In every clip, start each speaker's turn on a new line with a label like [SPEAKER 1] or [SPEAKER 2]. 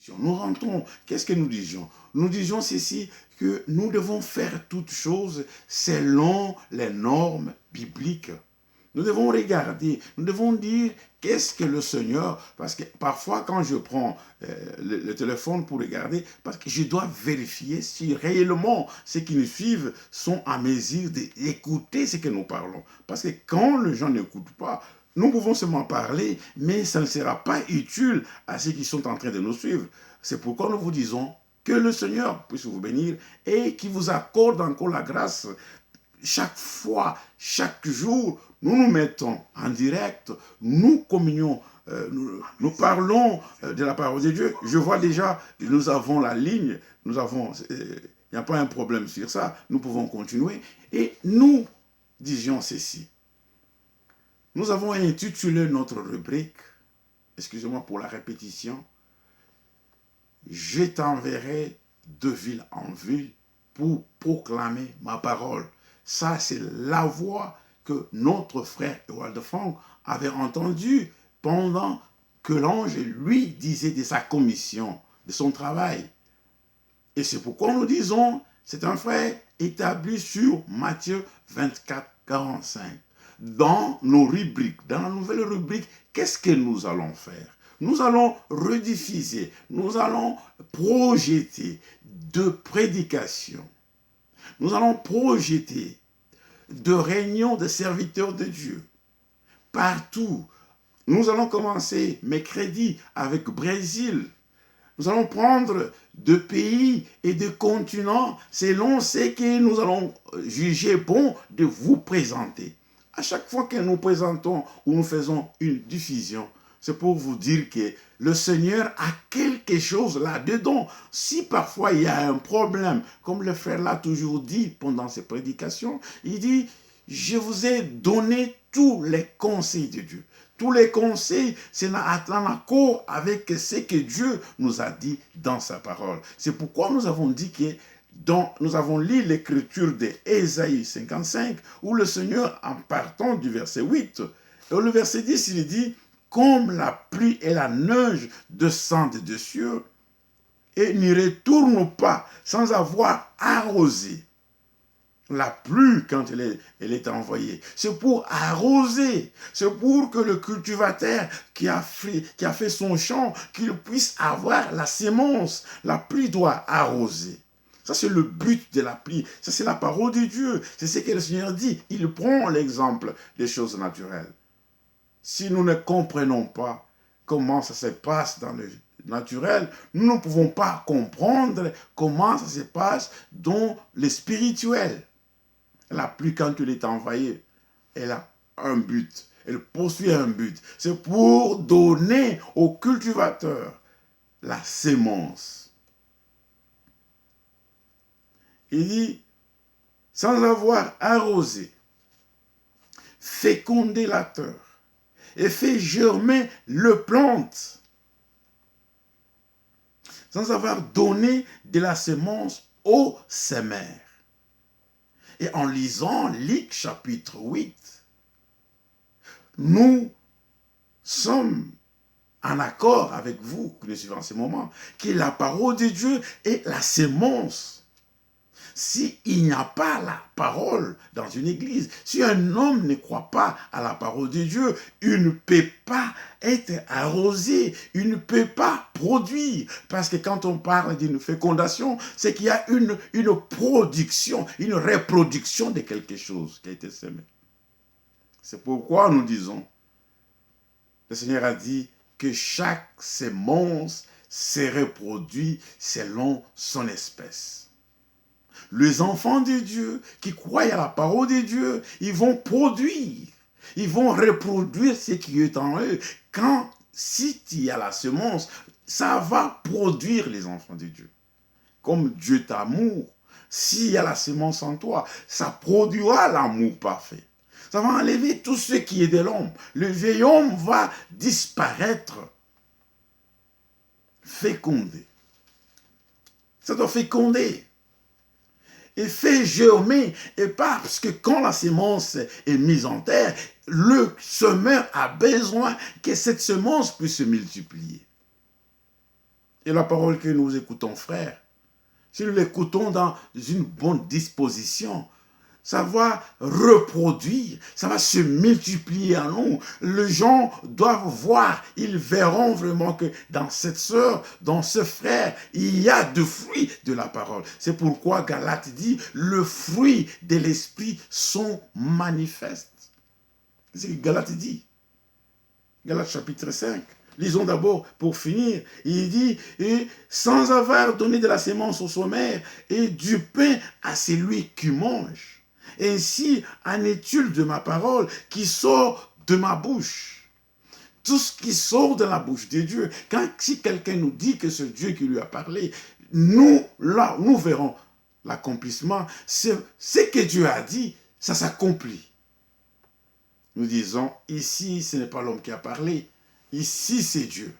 [SPEAKER 1] Nous rentrons, qu'est-ce que nous disions? Nous disions ceci, que nous devons faire toutes choses selon les normes bibliques. Nous devons regarder, nous devons dire qu'est-ce que le Seigneur, parce que parfois quand je prends le téléphone pour regarder, parce que je dois vérifier si réellement ceux qui nous suivent sont à mesure d'écouter ce que nous parlons. Parce que quand les gens n'écoutent pas, nous pouvons seulement parler, mais ça ne sera pas utile à ceux qui sont en train de nous suivre. C'est pourquoi nous vous disons que le Seigneur puisse vous bénir et qu'il vous accorde encore la grâce. Chaque fois, chaque jour, nous nous mettons en direct, nous communions, nous parlons de la parole de Dieu. Je vois déjà, nous avons la ligne, nous avons, il n'y a pas un problème sur ça, nous pouvons continuer. Et nous disions ceci. Nous avons intitulé notre rubrique, excusez-moi pour la répétition, je t'enverrai de ville en ville pour proclamer ma parole. Ça, c'est la voix que notre frère Ewald Frank avait entendue pendant que l'ange lui disait de sa commission, de son travail. Et c'est pourquoi nous disons, c'est un frère établi sur Matthieu 24, 45. Dans nos rubriques, dans la nouvelle rubrique, qu'est-ce que nous allons faire? Nous allons rediffuser, nous allons projeter de prédications, nous allons projeter de réunions de serviteurs de Dieu partout. Nous allons commencer mercredi avec Brésil. Nous allons prendre de pays et de continents selon ce que nous allons juger bon de vous présenter. À chaque fois que nous présentons ou nous faisons une diffusion, c'est pour vous dire que le Seigneur a quelque chose là-dedans. Si parfois il y a un problème, comme le frère l'a toujours dit pendant ses prédications, il dit, je vous ai donné tous les conseils de Dieu. Tous les conseils, c'est en accord avec ce que Dieu nous a dit dans sa parole. C'est pourquoi nous avons dit que nous avons lu l'écriture d'Ésaïe 55, où le Seigneur, en partant du verset 8, et le verset 10, il dit, comme la pluie et la neige descendent des cieux et n'y retournent pas sans avoir arrosé. La pluie, quand elle est envoyée, c'est pour arroser, c'est pour que le cultivateur qui a fait son champ, qu'il puisse avoir la sémence. La pluie doit arroser. Ça, c'est le but de la pluie. Ça, c'est la parole de Dieu. C'est ce que le Seigneur dit. Il prend l'exemple des choses naturelles. Si nous ne comprenons pas comment ça se passe dans le naturel, nous ne pouvons pas comprendre comment ça se passe dans le spirituel. La pluie, quand elle est envoyée, elle a un but. Elle poursuit un but. C'est pour donner au cultivateur la sémence. Il dit, sans avoir arrosé, fécondé la terre, et fait germer le plante, sans avoir donné de la sémence aux semeurs. Et en lisant Luc chapitre 8, nous sommes en accord avec vous, que nous suivons en ce moment, que la parole de Dieu est la sémence. S'il n'y a pas la parole dans une église, si un homme ne croit pas à la parole de Dieu, il ne peut pas être arrosé, il ne peut pas produire. Parce que quand on parle d'une fécondation, c'est qu'il y a une production, une reproduction de quelque chose qui a été semé. C'est pourquoi nous disons, le Seigneur a dit que chaque sémence se reproduit selon son espèce. Les enfants de Dieu qui croient à la parole de Dieu, ils vont produire, ils vont reproduire ce qui est en eux. Si tu as la semence, ça va produire les enfants de Dieu. Comme Dieu t'amour, s'il y a la semence en toi, ça produira l'amour parfait. Ça va enlever tout ce qui est de l'homme. Le vieil homme va disparaître. Féconder. Ça doit féconder. Et fait germer, et parce que quand la semence est mise en terre, le semeur a besoin que cette semence puisse se multiplier. Et la parole que nous écoutons, frère, si nous l'écoutons dans une bonne disposition, ça va reproduire, ça va se multiplier en nous. Les gens doivent voir, ils verront vraiment que dans cette sœur, dans ce frère, il y a de fruits de la parole. C'est pourquoi Galates dit, le fruit de l'esprit sont manifestes. C'est ce que Galates dit. Galates chapitre 5. Lisons d'abord pour finir. Il dit, et sans avoir donné de la sémence au sommaire et du pain à celui qui mange. Ainsi en est-il de ma parole qui sort de ma bouche. Tout ce qui sort de la bouche de Dieu, si quelqu'un nous dit que c'est Dieu qui lui a parlé, nous verrons l'accomplissement. Ce que Dieu a dit, ça s'accomplit. Nous disons, ici, ce n'est pas l'homme qui a parlé, ici, c'est Dieu.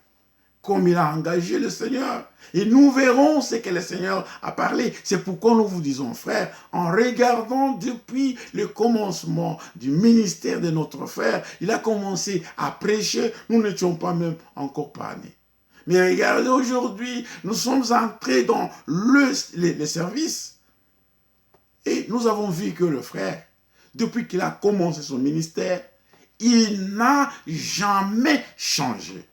[SPEAKER 1] Comme il a engagé le Seigneur. Et nous verrons ce que le Seigneur a parlé. C'est pourquoi nous vous disons, frère, en regardant depuis le commencement du ministère de notre frère, il a commencé à prêcher, nous n'étions pas même encore pas nés. Mais regardez, aujourd'hui, nous sommes entrés dans les services et nous avons vu que le frère, depuis qu'il a commencé son ministère, il n'a jamais changé.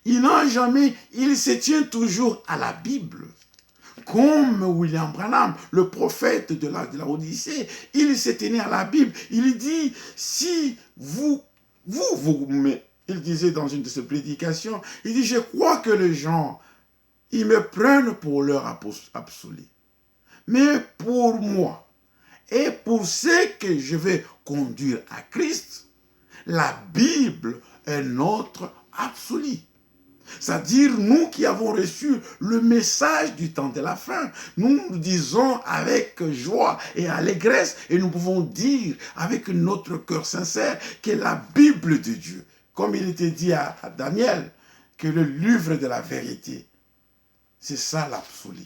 [SPEAKER 1] Il se tient toujours à la Bible. Comme William Branham, le prophète de la Odyssée, il se tenait à la Bible. Il dit, si il disait dans une de ses prédications, il dit, je crois que les gens, ils me prennent pour leur absolu. Mais pour moi, et pour ceux que je vais conduire à Christ, la Bible est notre absolu. C'est-à-dire, nous qui avons reçu le message du temps de la fin, nous disons avec joie et allégresse, et nous pouvons dire avec notre cœur sincère que la Bible de Dieu, comme il était dit à Daniel, que le livre de la vérité, c'est ça l'absolu.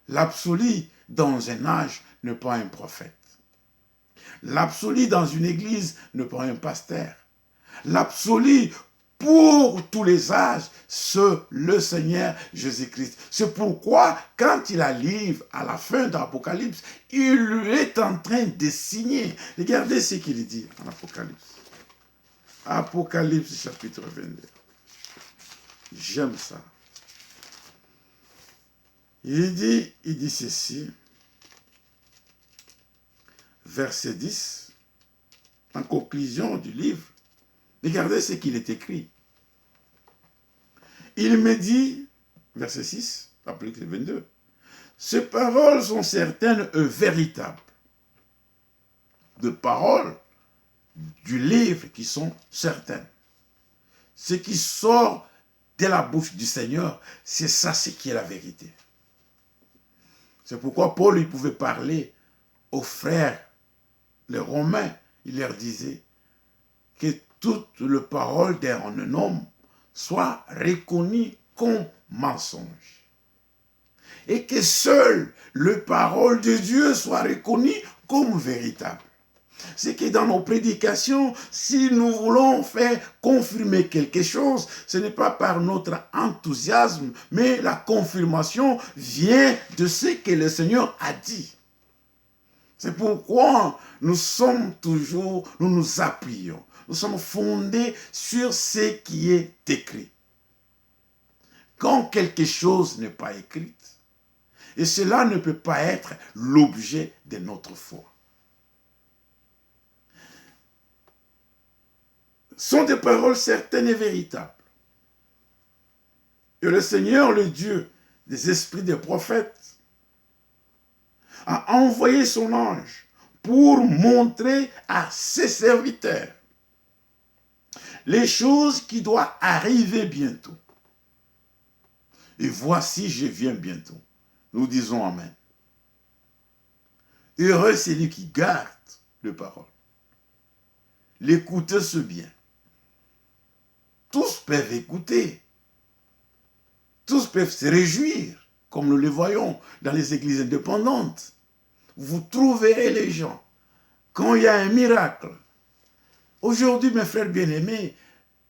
[SPEAKER 1] L'absolu dans un âge n'est pas un prophète. L'absolu dans une église n'est pas un pasteur. L'absolu pour tous les âges, c'est le Seigneur Jésus-Christ. C'est pourquoi, quand il arrive à la fin de l'Apocalypse, il est en train de signer. Regardez ce qu'il dit en Apocalypse. Apocalypse chapitre 22. J'aime ça. Il dit ceci, verset 10, en conclusion du livre. Regardez ce qu'il est écrit. Il me dit, verset 6, Apocalypse 22, ces paroles sont certaines et véritables. De paroles du livre qui sont certaines. Ce qui sort de la bouche du Seigneur, c'est ça ce qui est la vérité. C'est pourquoi Paul il pouvait parler aux frères, les Romains, il leur disait que toute la parole d'un homme soit reconnue comme mensonge. Et que seule la parole de Dieu soit reconnue comme véritable. C'est que dans nos prédications, si nous voulons faire confirmer quelque chose, ce n'est pas par notre enthousiasme, mais la confirmation vient de ce que le Seigneur a dit. C'est pourquoi nous nous appuyons. Nous sommes fondés sur ce qui est écrit. Quand quelque chose n'est pas écrit, et cela ne peut pas être l'objet de notre foi. Sont des paroles certaines et véritables. Et le Seigneur, le Dieu des esprits des prophètes, a envoyé son ange pour montrer à ses serviteurs les choses qui doivent arriver bientôt. Et voici, je viens bientôt. Nous disons Amen. Heureux celui qui garde les paroles. L'écouter, c'est bien. Tous peuvent écouter. Tous peuvent se réjouir, comme nous le voyons dans les églises indépendantes. Vous trouverez les gens. Quand il y a un miracle. Aujourd'hui, mes frères bien-aimés,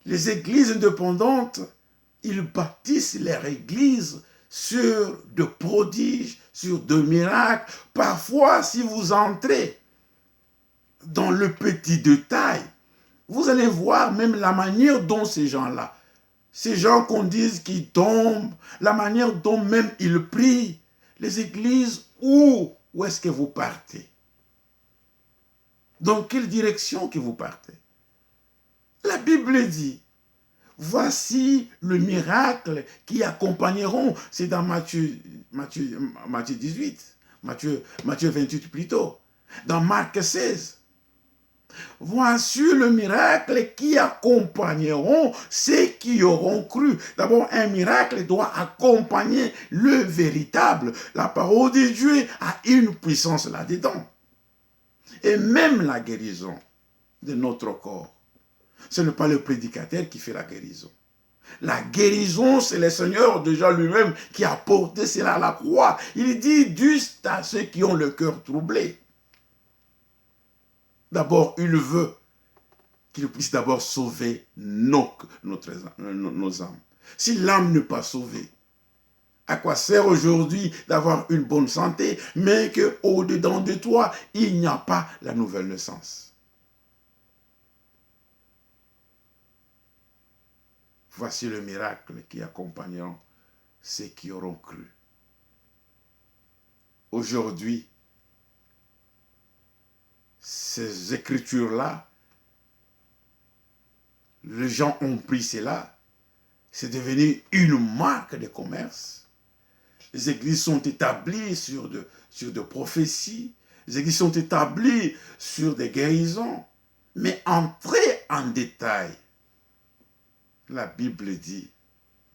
[SPEAKER 1] les églises indépendantes, ils bâtissent leur église sur de prodiges, sur de miracles. Parfois, si vous entrez dans le petit détail, vous allez voir même la manière dont ces gens-là, ces gens qu'on dise qu'ils tombent, la manière dont même ils prient, les églises, où est-ce que vous partez? Dans quelle direction que vous partez? La Bible dit, voici le miracle qui accompagneront. C'est dans Matthieu 18, Matthieu 28 plutôt, dans Marc 16. Voici le miracle qui accompagneront ceux qui auront cru. D'abord, un miracle doit accompagner le véritable. La parole de Dieu a une puissance là-dedans. Et même la guérison de notre corps. Ce n'est pas le prédicateur qui fait la guérison. La guérison, c'est le Seigneur déjà lui-même qui a porté cela à la croix. Il dit juste à ceux qui ont le cœur troublé. D'abord, il veut qu'il puisse d'abord sauver nos âmes. Si l'âme n'est pas sauvée, à quoi sert aujourd'hui d'avoir une bonne santé, mais qu'au-dedans de toi, il n'y a pas la nouvelle naissance? Voici le miracle qui accompagnera ceux qui auront cru. Aujourd'hui, ces écritures-là, les gens ont pris cela, c'est devenu une marque de commerce. Les églises sont établies sur de prophéties, les églises sont établies sur des guérisons, mais entrer en détail, la Bible dit,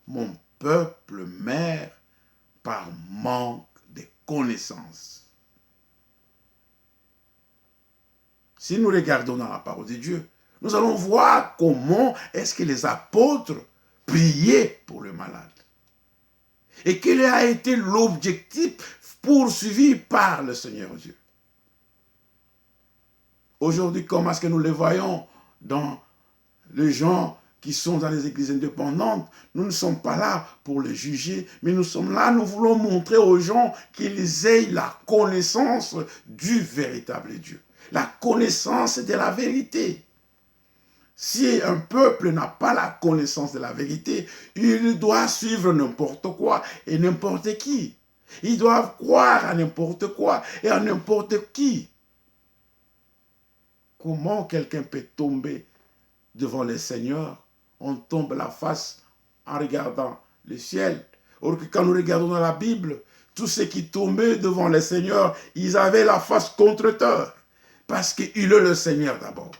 [SPEAKER 1] mon peuple meurt par manque de connaissances. Si nous regardons dans la parole de Dieu, nous allons voir comment est-ce que les apôtres priaient pour le malade. Et quel a été l'objectif poursuivi par le Seigneur Dieu. Aujourd'hui, comment est-ce que nous les voyons dans les gens qui sont dans les églises indépendantes? Nous ne sommes pas là pour les juger, mais nous sommes là, nous voulons montrer aux gens qu'ils aient la connaissance du véritable Dieu. La connaissance de la vérité. Si un peuple n'a pas la connaissance de la vérité, il doit suivre n'importe quoi et n'importe qui. Ils doivent croire à n'importe quoi et à n'importe qui. Comment quelqu'un peut tomber devant le Seigneur? On tombe la face en regardant le ciel. Or que quand nous regardons dans la Bible, tous ceux qui tombaient devant le Seigneur, ils avaient la face contre terre. Parce qu'il est le Seigneur d'abord.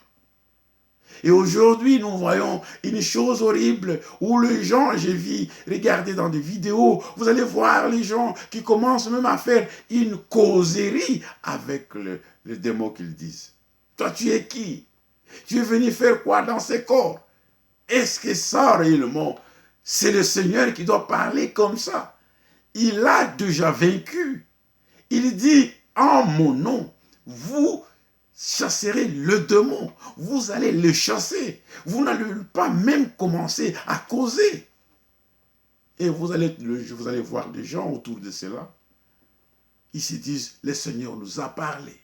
[SPEAKER 1] Et aujourd'hui, nous voyons une chose horrible où les gens, j'ai vu, regardez dans des vidéos, vous allez voir les gens qui commencent même à faire une causerie avec le démon qu'ils disent. Toi, tu es qui? Tu es venu faire quoi dans ce corps? Est-ce que ça, réellement, c'est le Seigneur qui doit parler comme ça? Il a déjà vaincu. Il dit, en mon nom, vous chasserez le démon. Vous allez le chasser. Vous n'allez pas même commencer à causer. Et vous allez voir des gens autour de cela. Ils se disent, le Seigneur nous a parlé.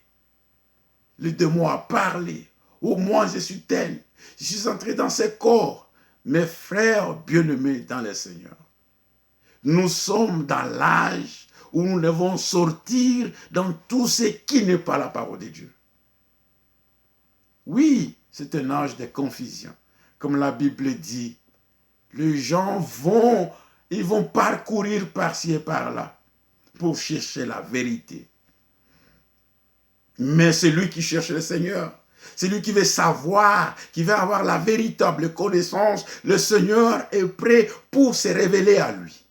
[SPEAKER 1] Le démon a parlé. Au moins je suis tel. Je suis entré dans ce corps. Mes frères bien-aimés dans le Seigneur. Nous sommes dans l'âge où nous devons sortir dans tout ce qui n'est pas la parole de Dieu. Oui, c'est un âge de confusion. Comme la Bible dit, les gens vont parcourir par-ci et par-là pour chercher la vérité. Mais c'est lui qui cherche le Seigneur. C'est lui qui veut savoir, qui veut avoir la véritable connaissance. Le Seigneur est prêt pour se révéler à lui.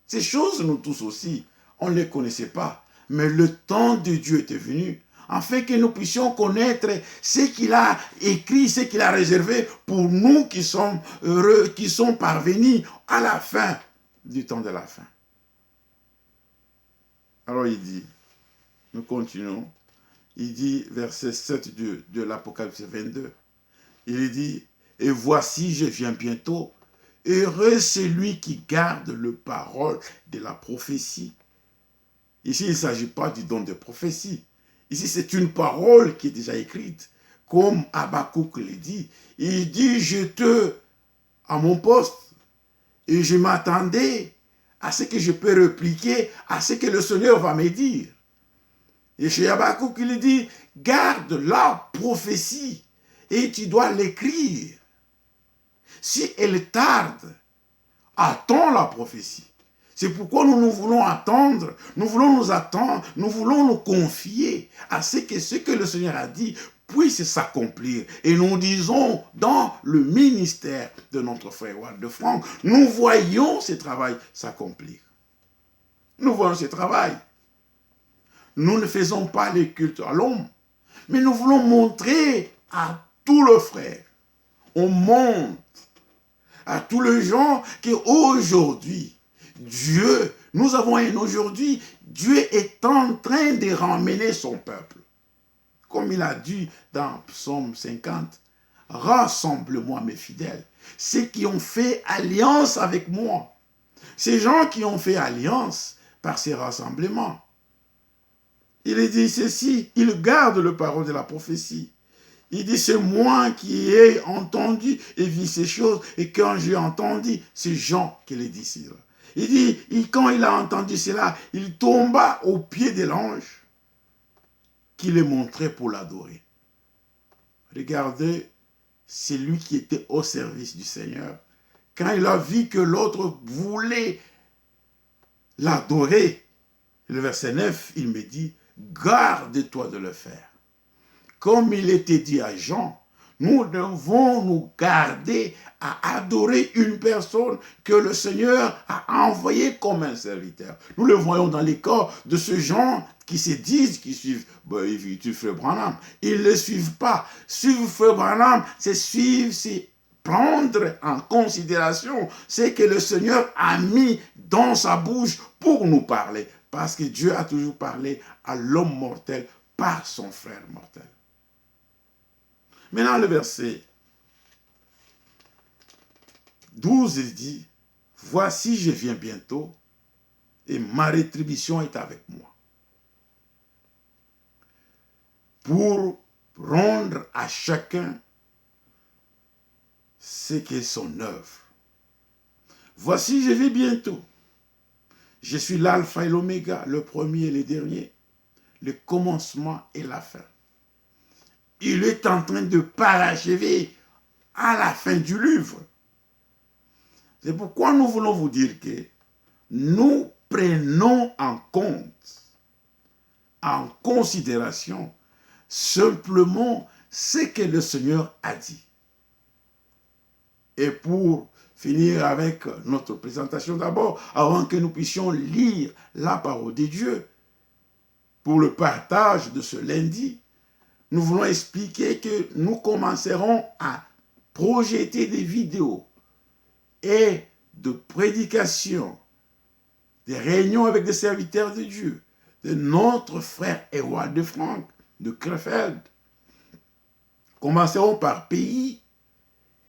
[SPEAKER 1] Ces choses, nous tous aussi, on ne les connaissait pas. Mais le temps de Dieu était venu afin que nous puissions connaître ce qu'il a écrit, ce qu'il a réservé pour nous qui sommes heureux, qui sont parvenus à la fin du temps de la fin. Alors il dit, nous continuons, il dit, verset 7 de l'Apocalypse 22, il dit, et voici, je viens bientôt, Heureux celui qui garde le parole de la prophétie. Ici, il ne s'agit pas du don de prophétie. Ici, c'est une parole qui est déjà écrite. Comme Habakkuk le dit. Il dit, j'étais à mon poste et je m'attendais à ce que je peux répliquer, à ce que le Seigneur va me dire. Et chez Habakkuk, il dit, garde la prophétie et tu dois l'écrire. Si elle tarde, attends la prophétie. C'est pourquoi nous voulons attendre, nous voulons nous attendre, nous voulons nous confier à ce que le Seigneur a dit puisse s'accomplir. Et nous disons dans le ministère de notre frère Walde Franck, nous voyons ce travail s'accomplir. Nous voyons ce travail. Nous ne faisons pas les cultes à l'homme, mais nous voulons montrer à tous les frères, au monde, à tous les gens qu'aujourd'hui, Dieu, nous avons un aujourd'hui, Dieu est en train de ramener son peuple. Comme il a dit dans Psaume 50, rassemble-moi mes fidèles, ceux qui ont fait alliance avec moi. Ces gens qui ont fait alliance par ces rassemblements. Il dit ceci, il garde le parole de la prophétie. Il dit, c'est moi qui ai entendu et vu ces choses, et quand j'ai entendu, c'est Jean qui les dit ici. Il dit, quand il a entendu cela, il tomba aux pieds de l'ange qui les montrait pour l'adorer. Regardez, c'est lui qui était au service du Seigneur. Quand il a vu que l'autre voulait l'adorer, le verset 9, il me dit, garde-toi de le faire. Comme il était dit à Jean, nous devons nous garder à adorer une personne que le Seigneur a envoyée comme un serviteur. Nous le voyons dans les cas de ce gens qui se disent qu'ils suivent Frère Branham. Ils ne le suivent pas. Suivre Frère Branham, c'est suivre, c'est prendre en considération ce que le Seigneur a mis dans sa bouche pour nous parler. Parce que Dieu a toujours parlé à l'homme mortel par son frère mortel. Maintenant, le verset 12, il dit, « Voici, je viens bientôt, et ma rétribution est avec moi, pour rendre à chacun ce qu'est son œuvre. Voici, je viens bientôt. Je suis l'alpha et l'oméga, le premier et le dernier, le commencement et la fin. » Il est en train de parachever à la fin du livre. C'est pourquoi nous voulons vous dire que nous prenons en compte, en considération, simplement ce que le Seigneur a dit. Et pour finir avec notre présentation d'abord, avant que nous puissions lire la parole de Dieu, pour le partage de ce lundi, nous voulons expliquer que nous commencerons à projeter des vidéos et de prédications, des réunions avec des serviteurs de Dieu, de notre frère Walde Franck de Krefeld. Commencerons par pays,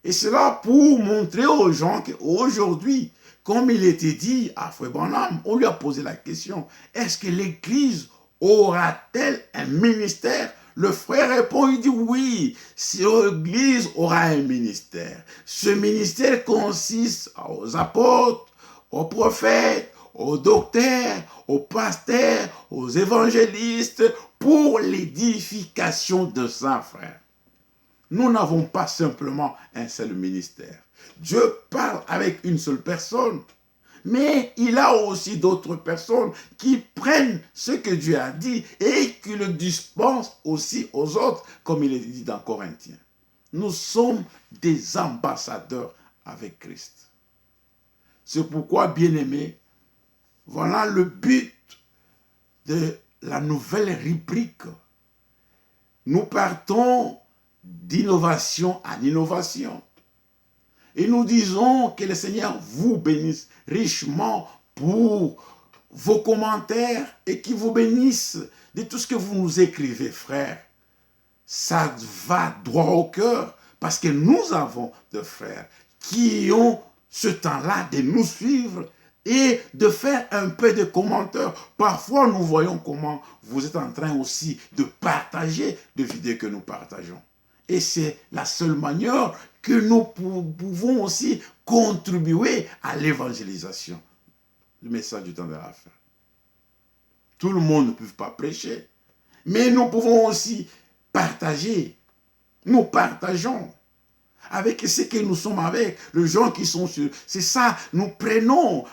[SPEAKER 1] et cela pour montrer aux gens qu'aujourd'hui, comme il était dit à Frère Branham, on lui a posé la question, est-ce que l'Église aura-t-elle un ministère? Le frère répond, il dit oui, si l'Église aura un ministère. Ce ministère consiste aux apôtres, aux prophètes, aux docteurs, aux pasteurs, aux évangélistes, pour l'édification de saints frères. Nous n'avons pas simplement un seul ministère. Dieu parle avec une seule personne. Mais il a aussi d'autres personnes qui prennent ce que Dieu a dit et qui le dispensent aussi aux autres, comme il est dit dans Corinthiens. Nous sommes des ambassadeurs avec Christ. C'est pourquoi, bien-aimés, voilà le but de la nouvelle rubrique. Nous partons d'innovation en innovation. Et nous disons que le Seigneur vous bénisse richement pour vos commentaires et qu'il vous bénisse de tout ce que vous nous écrivez, frères. Ça va droit au cœur parce que nous avons des frères qui ont ce temps-là de nous suivre et de faire un peu de commentaires. Parfois, nous voyons comment vous êtes en train aussi de partager des vidéos que nous partageons. Et c'est la seule manière que nous pouvons aussi contribuer à l'évangélisation. Le message du temps de la fin. Tout le monde ne peut pas prêcher. Mais nous pouvons aussi partager. Nous partageons avec ceux que nous sommes avec, les gens qui sont sur... C'est ça, nous prenons.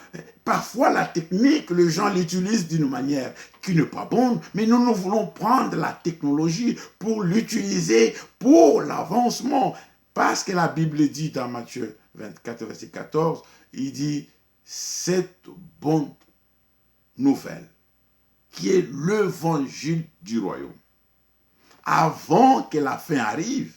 [SPEAKER 1] Parfois la technique, les gens l'utilisent d'une manière qui n'est pas bonne, mais nous voulons prendre la technologie pour l'utiliser pour l'avancement. Parce que la Bible dit dans Matthieu 24, verset 14, il dit, cette bonne nouvelle, qui est l'évangile du royaume. Avant que la fin arrive,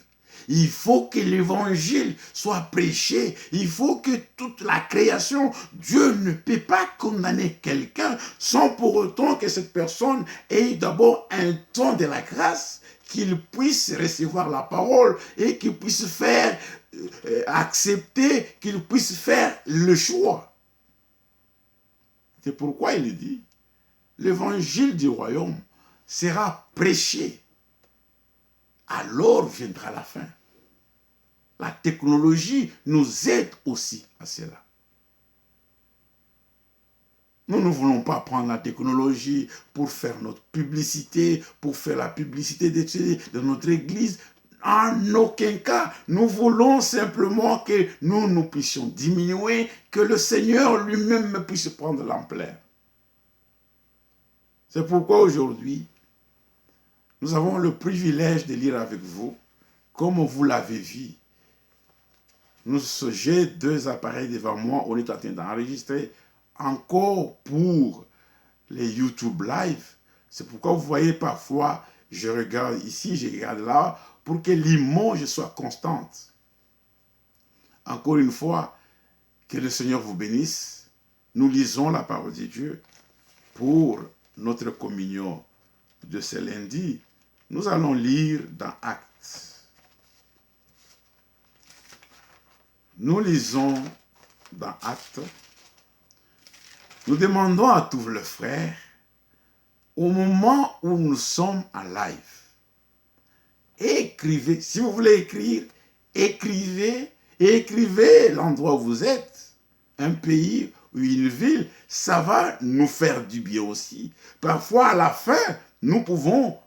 [SPEAKER 1] il faut que l'évangile soit prêché. Il faut que toute la création, Dieu ne peut pas condamner quelqu'un sans pour autant que cette personne ait d'abord un temps de la grâce, qu'il puisse recevoir la parole et qu'il puisse faire accepter, qu'il puisse faire le choix. C'est pourquoi il dit, l'évangile du royaume sera prêché. Alors viendra la fin. La technologie nous aide aussi à cela. Nous ne voulons pas prendre la technologie pour faire notre publicité, pour faire la publicité de notre église. En aucun cas, nous voulons simplement que nous puissions diminuer, que le Seigneur lui-même puisse prendre l'ampleur. C'est pourquoi aujourd'hui, nous avons le privilège de lire avec vous, comme vous l'avez vu. J'ai 2 appareils devant moi, on est en train d'enregistrer encore pour les YouTube Live. C'est pourquoi vous voyez parfois, je regarde ici, je regarde là, pour que l'image soit constante. Encore une fois, que le Seigneur vous bénisse. Nous lisons la parole de Dieu pour notre communion de ce lundi. Nous allons lire dans Actes. Nous lisons dans Actes. Nous demandons à tous les frères, au moment où nous sommes en live, écrivez, si vous voulez écrire, écrivez, et écrivez l'endroit où vous êtes, un pays ou une ville, ça va nous faire du bien aussi. Parfois, à la fin, nous pouvons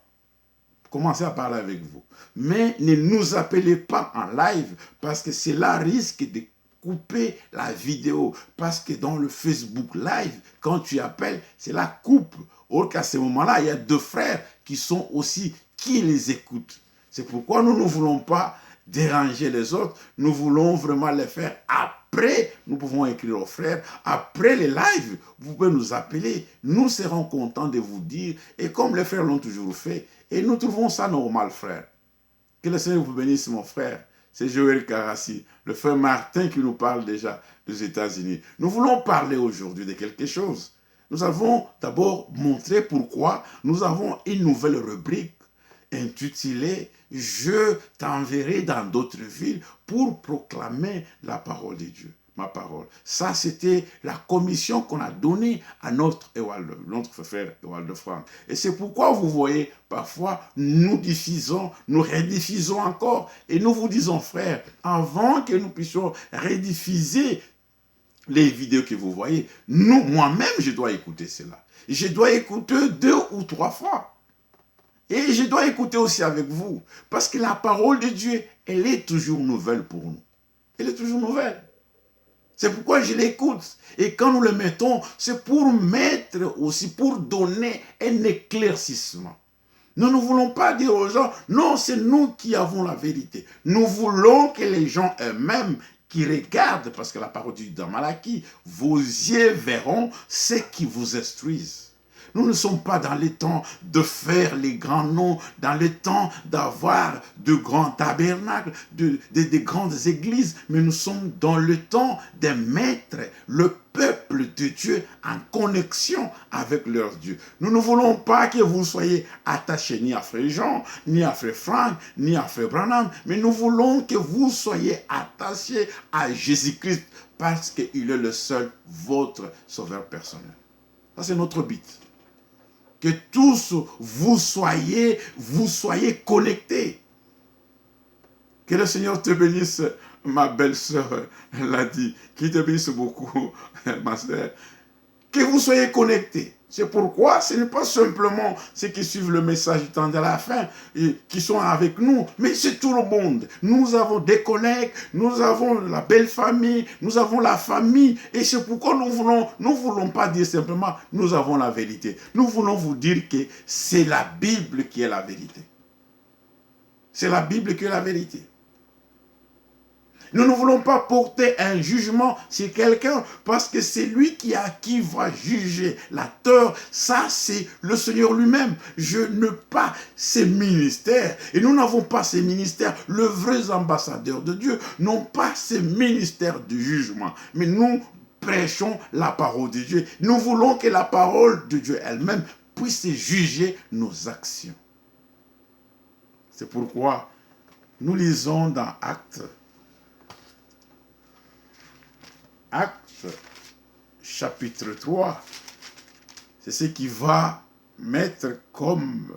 [SPEAKER 1] commencer à parler avec vous. Mais ne nous appelez pas en live, parce que cela risque de couper la vidéo. Parce que dans le Facebook Live, quand tu appelles, cela coupe. Or qu'à ce moment-là, il y a 2 frères qui sont aussi, qui les écoutent. C'est pourquoi nous ne voulons pas déranger les autres. Nous voulons vraiment les faire après. Nous pouvons écrire aux frères. Après les lives, vous pouvez nous appeler. Nous serons contents de vous dire. Et comme les frères l'ont toujours fait, et nous trouvons ça normal, frère. Que le Seigneur vous bénisse, mon frère. C'est Joël Karassi, le frère Martin qui nous parle déjà des États-Unis. Nous voulons parler aujourd'hui de quelque chose. Nous avons d'abord montré pourquoi nous avons une nouvelle rubrique intitulée « Je t'enverrai dans d'autres villes pour proclamer la parole de Dieu ». Ma parole. Ça, c'était la commission qu'on a donnée à notre frère Ewald Frank. Et c'est pourquoi vous voyez, parfois, nous diffusons, nous rediffusons encore. Et nous vous disons, frère, avant que nous puissions rediffuser les vidéos que vous voyez, moi-même, je dois écouter cela. Je dois écouter 2 ou 3 fois. Et je dois écouter aussi avec vous. Parce que la parole de Dieu, elle est toujours nouvelle pour nous. Elle est toujours nouvelle. C'est pourquoi je l'écoute. Et quand nous le mettons, c'est pour mettre aussi, pour donner un éclaircissement. Nous ne voulons pas dire aux gens, non, c'est nous qui avons la vérité. Nous voulons que les gens eux-mêmes qui regardent, parce que la parole dit dans Malachie, vos yeux verront ce qui vous instruisent. Nous ne sommes pas dans le temps de faire les grands noms, dans le temps d'avoir de grands tabernacles, de grandes églises, mais nous sommes dans le temps de mettre le peuple de Dieu en connexion avec leur Dieu. Nous ne voulons pas que vous soyez attachés ni à Frère Jean, ni à Frère Frank, ni à Frère Branham, mais nous voulons que vous soyez attachés à Jésus-Christ parce qu'il est le seul votre sauveur personnel. Ça, c'est notre but. Que tous vous soyez connectés. Que le Seigneur te bénisse, ma belle-sœur l'a dit. Qu'il te bénisse beaucoup, ma sœur. Que vous soyez connectés. C'est pourquoi ce n'est pas simplement ceux qui suivent le message du temps de la fin et qui sont avec nous, mais c'est tout le monde. Nous avons des collègues, nous avons la belle famille, nous avons la famille, et c'est pourquoi nous voulons pas dire simplement nous avons la vérité. Nous voulons vous dire que c'est la Bible qui est la vérité. C'est la Bible qui est la vérité. Nous ne voulons pas porter un jugement sur quelqu'un parce que c'est lui qui va juger la tort. Ça, c'est le Seigneur lui-même. Je n'ai pas ces ministères. Et nous n'avons pas ces ministères. Les vrais ambassadeurs de Dieu n'ont pas ces ministères de jugement. Mais nous prêchons la parole de Dieu. Nous voulons que la parole de Dieu elle-même puisse juger nos actions. C'est pourquoi nous lisons dans Actes, chapitre 3, c'est ce qui va mettre comme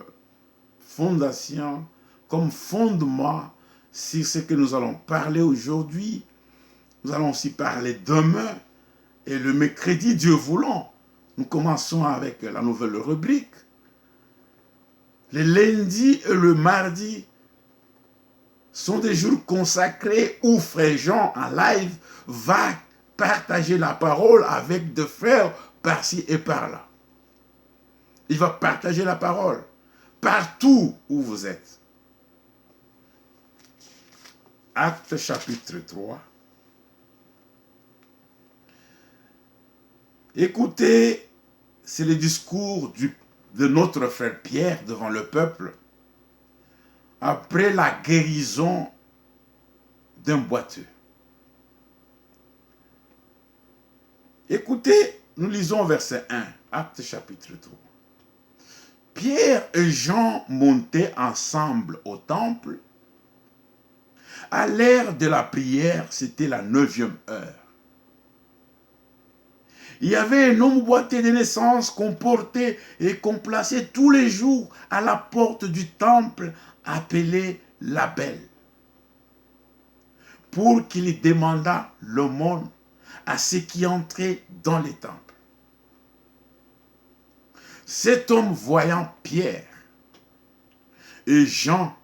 [SPEAKER 1] fondation, comme fondement sur ce que nous allons parler aujourd'hui. Nous allons aussi parler demain et le mercredi, Dieu voulant. Nous commençons avec la nouvelle rubrique. Le lundi et le mardi sont des jours consacrés où Frère Jean en live va partager la parole avec des frères par-ci et par-là. Il va partager la parole partout où vous êtes. Actes chapitre 3. Écoutez, c'est le discours de notre frère Pierre devant le peuple après la guérison d'un boiteux. Écoutez, nous lisons verset 1, Actes chapitre 3. Pierre et Jean montaient ensemble au temple. À l'heure de la prière, c'était la 9e heure. Il y avait un homme boiteux de naissance qu'on portait et qu'on plaçait tous les jours à la porte du temple appelé la Belle, pour qu'il demandât l'aumône à ceux qui entraient dans les temples. Cet homme, voyant Pierre et Jean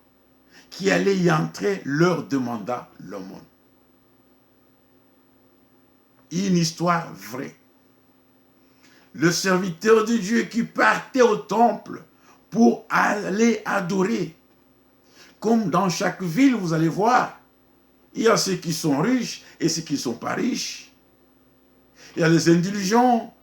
[SPEAKER 1] qui allaient y entrer, leur demanda l'aumône. Une histoire vraie. Le serviteur de Dieu qui partait au temple pour aller adorer. Comme dans chaque ville, vous allez voir, il y a ceux qui sont riches et ceux qui ne sont pas riches. Il y a les indulgents,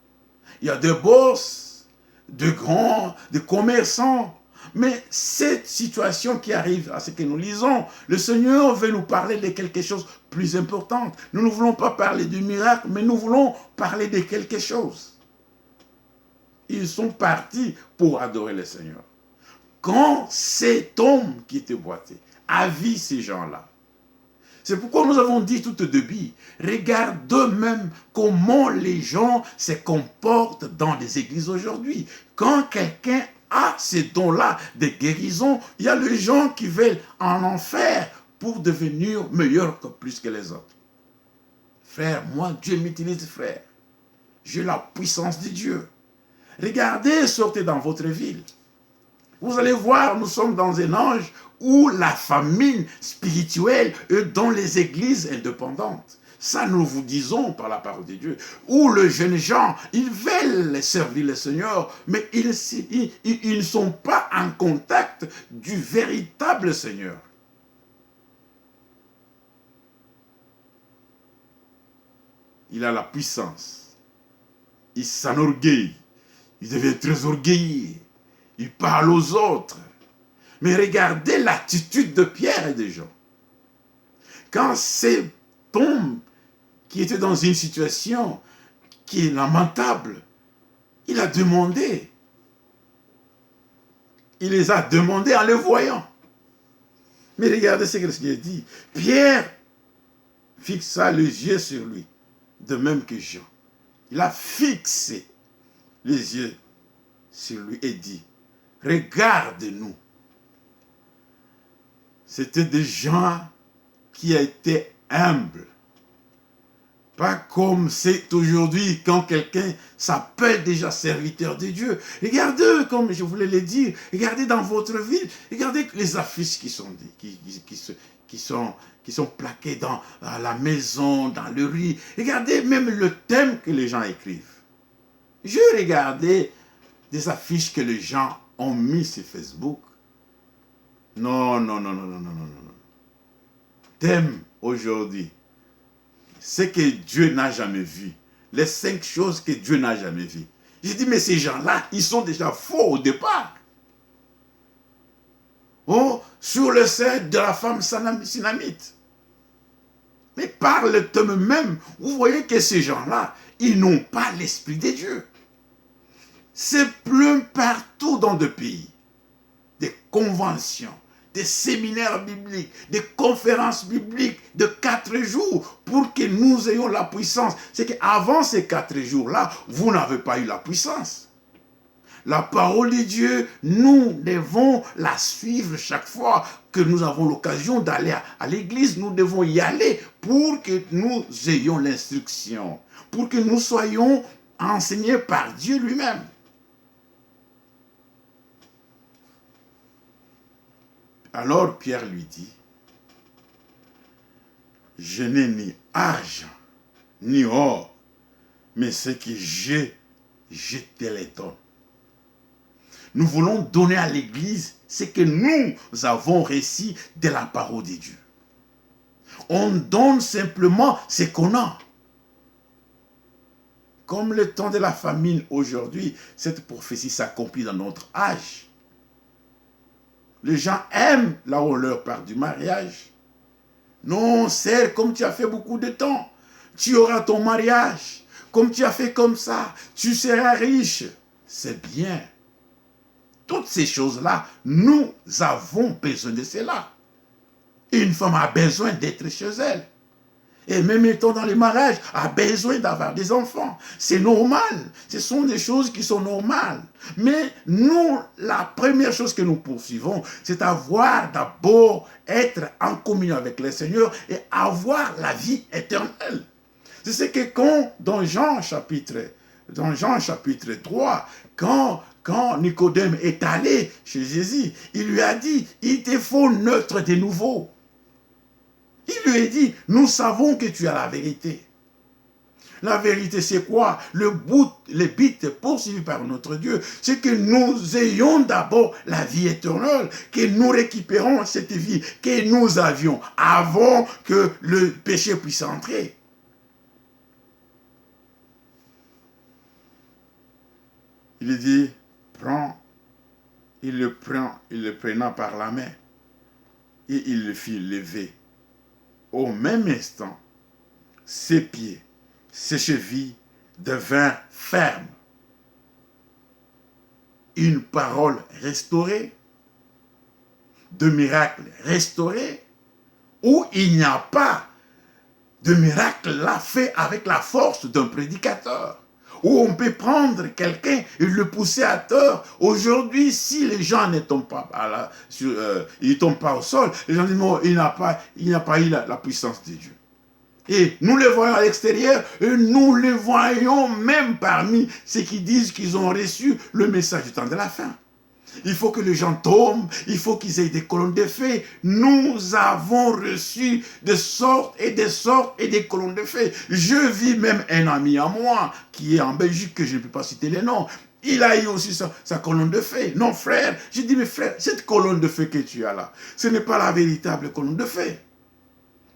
[SPEAKER 1] il y a des boss, des grands, des commerçants. Mais cette situation qui arrive à ce que nous lisons, le Seigneur veut nous parler de quelque chose de plus important. Nous ne voulons pas parler du miracle, mais nous voulons parler de quelque chose. Ils sont partis pour adorer le Seigneur. Quand cet homme qui était boiteux a vu ces gens-là, c'est pourquoi nous avons dit tout au début, regarde même comment les gens se comportent dans les églises aujourd'hui. Quand quelqu'un a ces dons-là de guérison, il y a les gens qui veulent en enfer pour devenir meilleurs que plus que les autres. Frère, moi, Dieu m'utilise, frère. J'ai la puissance de Dieu. Regardez, sortez dans votre ville. Vous allez voir, nous sommes dans un âge où la famine spirituelle est dans les églises indépendantes. Ça, nous vous disons par la parole de Dieu. Où les jeunes gens, ils veulent servir le Seigneur, mais ils ne sont pas en contact du véritable Seigneur. Il a la puissance. Il s'enorgueille. Il devient très orgueilleux. Il parle aux autres. Mais regardez l'attitude de Pierre et de Jean. Quand cet homme qui était dans une situation qui est lamentable, il a demandé. Il les a demandés en les voyant. Mais regardez ce que le Seigneur dit. Pierre fixa les yeux sur lui. de même que Jean. Il a fixé les yeux sur lui et dit, regarde-nous. C'était des gens qui étaient humbles. Pas comme c'est aujourd'hui quand quelqu'un s'appelle déjà serviteur de Dieu. Regardez, comme je voulais le dire, regardez dans votre ville, regardez les affiches qui sont plaquées dans la maison, dans le riz. Regardez même le thème que les gens écrivent. Je regardais des affiches que les gens ont mis sur Facebook. Non, non, non, non, non, non, non, non. Thème aujourd'hui. Ce que Dieu n'a jamais vu. Les 5 choses que Dieu n'a jamais vues. J'ai dit, mais ces gens-là, ils sont déjà faux au départ. Oh, sur le sein de la femme sinamite. Mais par le thème même, vous voyez que ces gens-là, ils n'ont pas l'esprit de Dieu. C'est plein partout dans le pays. Des conventions, des séminaires bibliques, des conférences bibliques de 4 jours pour que nous ayons la puissance. C'est qu'avant ces 4 jours-là, vous n'avez pas eu la puissance. La parole de Dieu, nous devons la suivre chaque fois que nous avons l'occasion d'aller à l'église. Nous devons y aller pour que nous ayons l'instruction, pour que nous soyons enseignés par Dieu lui-même. Alors Pierre lui dit, je n'ai ni argent, ni or, mais ce que j'ai, je te le donne. Nous voulons donner à l'Église ce que nous avons reçu de la parole de Dieu. On donne simplement ce qu'on a. Comme le temps de la famine aujourd'hui, cette prophétie s'accomplit dans notre âge. Les gens aiment là où on leur parle du mariage. Non, sœur, comme tu as fait beaucoup de temps, tu auras ton mariage. Comme tu as fait comme ça, tu seras riche. C'est bien. Toutes ces choses-là, nous avons besoin de cela. Une femme a besoin d'être chez elle. Et même étant dans les mariages, a besoin d'avoir des enfants. C'est normal. Ce sont des choses qui sont normales. Mais nous, la première chose que nous poursuivons, c'est avoir d'abord être en communion avec le Seigneur et avoir la vie éternelle. C'est ce que dans Jean chapitre 3, quand Nicodème est allé chez Jésus, il lui a dit, il te faut naître de nouveau. Il lui a dit, nous savons que tu as la vérité. La vérité, c'est quoi? Le but poursuivi par notre Dieu, c'est que nous ayons d'abord la vie éternelle, que nous récupérons cette vie que nous avions avant que le péché puisse entrer. Il dit, il le prenant par la main et il le fit lever. Au même instant, ses pieds, ses chevilles devinrent fermes. Une parole restaurée, de miracles restaurés, où il n'y a pas de miracle là fait avec la force d'un prédicateur. Où on peut prendre quelqu'un et le pousser à tort. Aujourd'hui, si les gens ne tombent pas, ils tombent pas au sol, les gens disent non, il n'a pas eu la puissance de Dieu. Et nous les voyons à l'extérieur, et nous les voyons même parmi ceux qui disent qu'ils ont reçu le message du temps de la fin. Il faut que les gens tombent, il faut qu'ils aient des colonnes de feu. Nous avons reçu de sortes et des colonnes de feu. Je vis même un ami à moi qui est en Belgique, que je ne peux pas citer les noms. Il a eu aussi sa colonne de feu. Non, frère, j'ai dit, mais frère, cette colonne de feu que tu as là, ce n'est pas la véritable colonne de feu.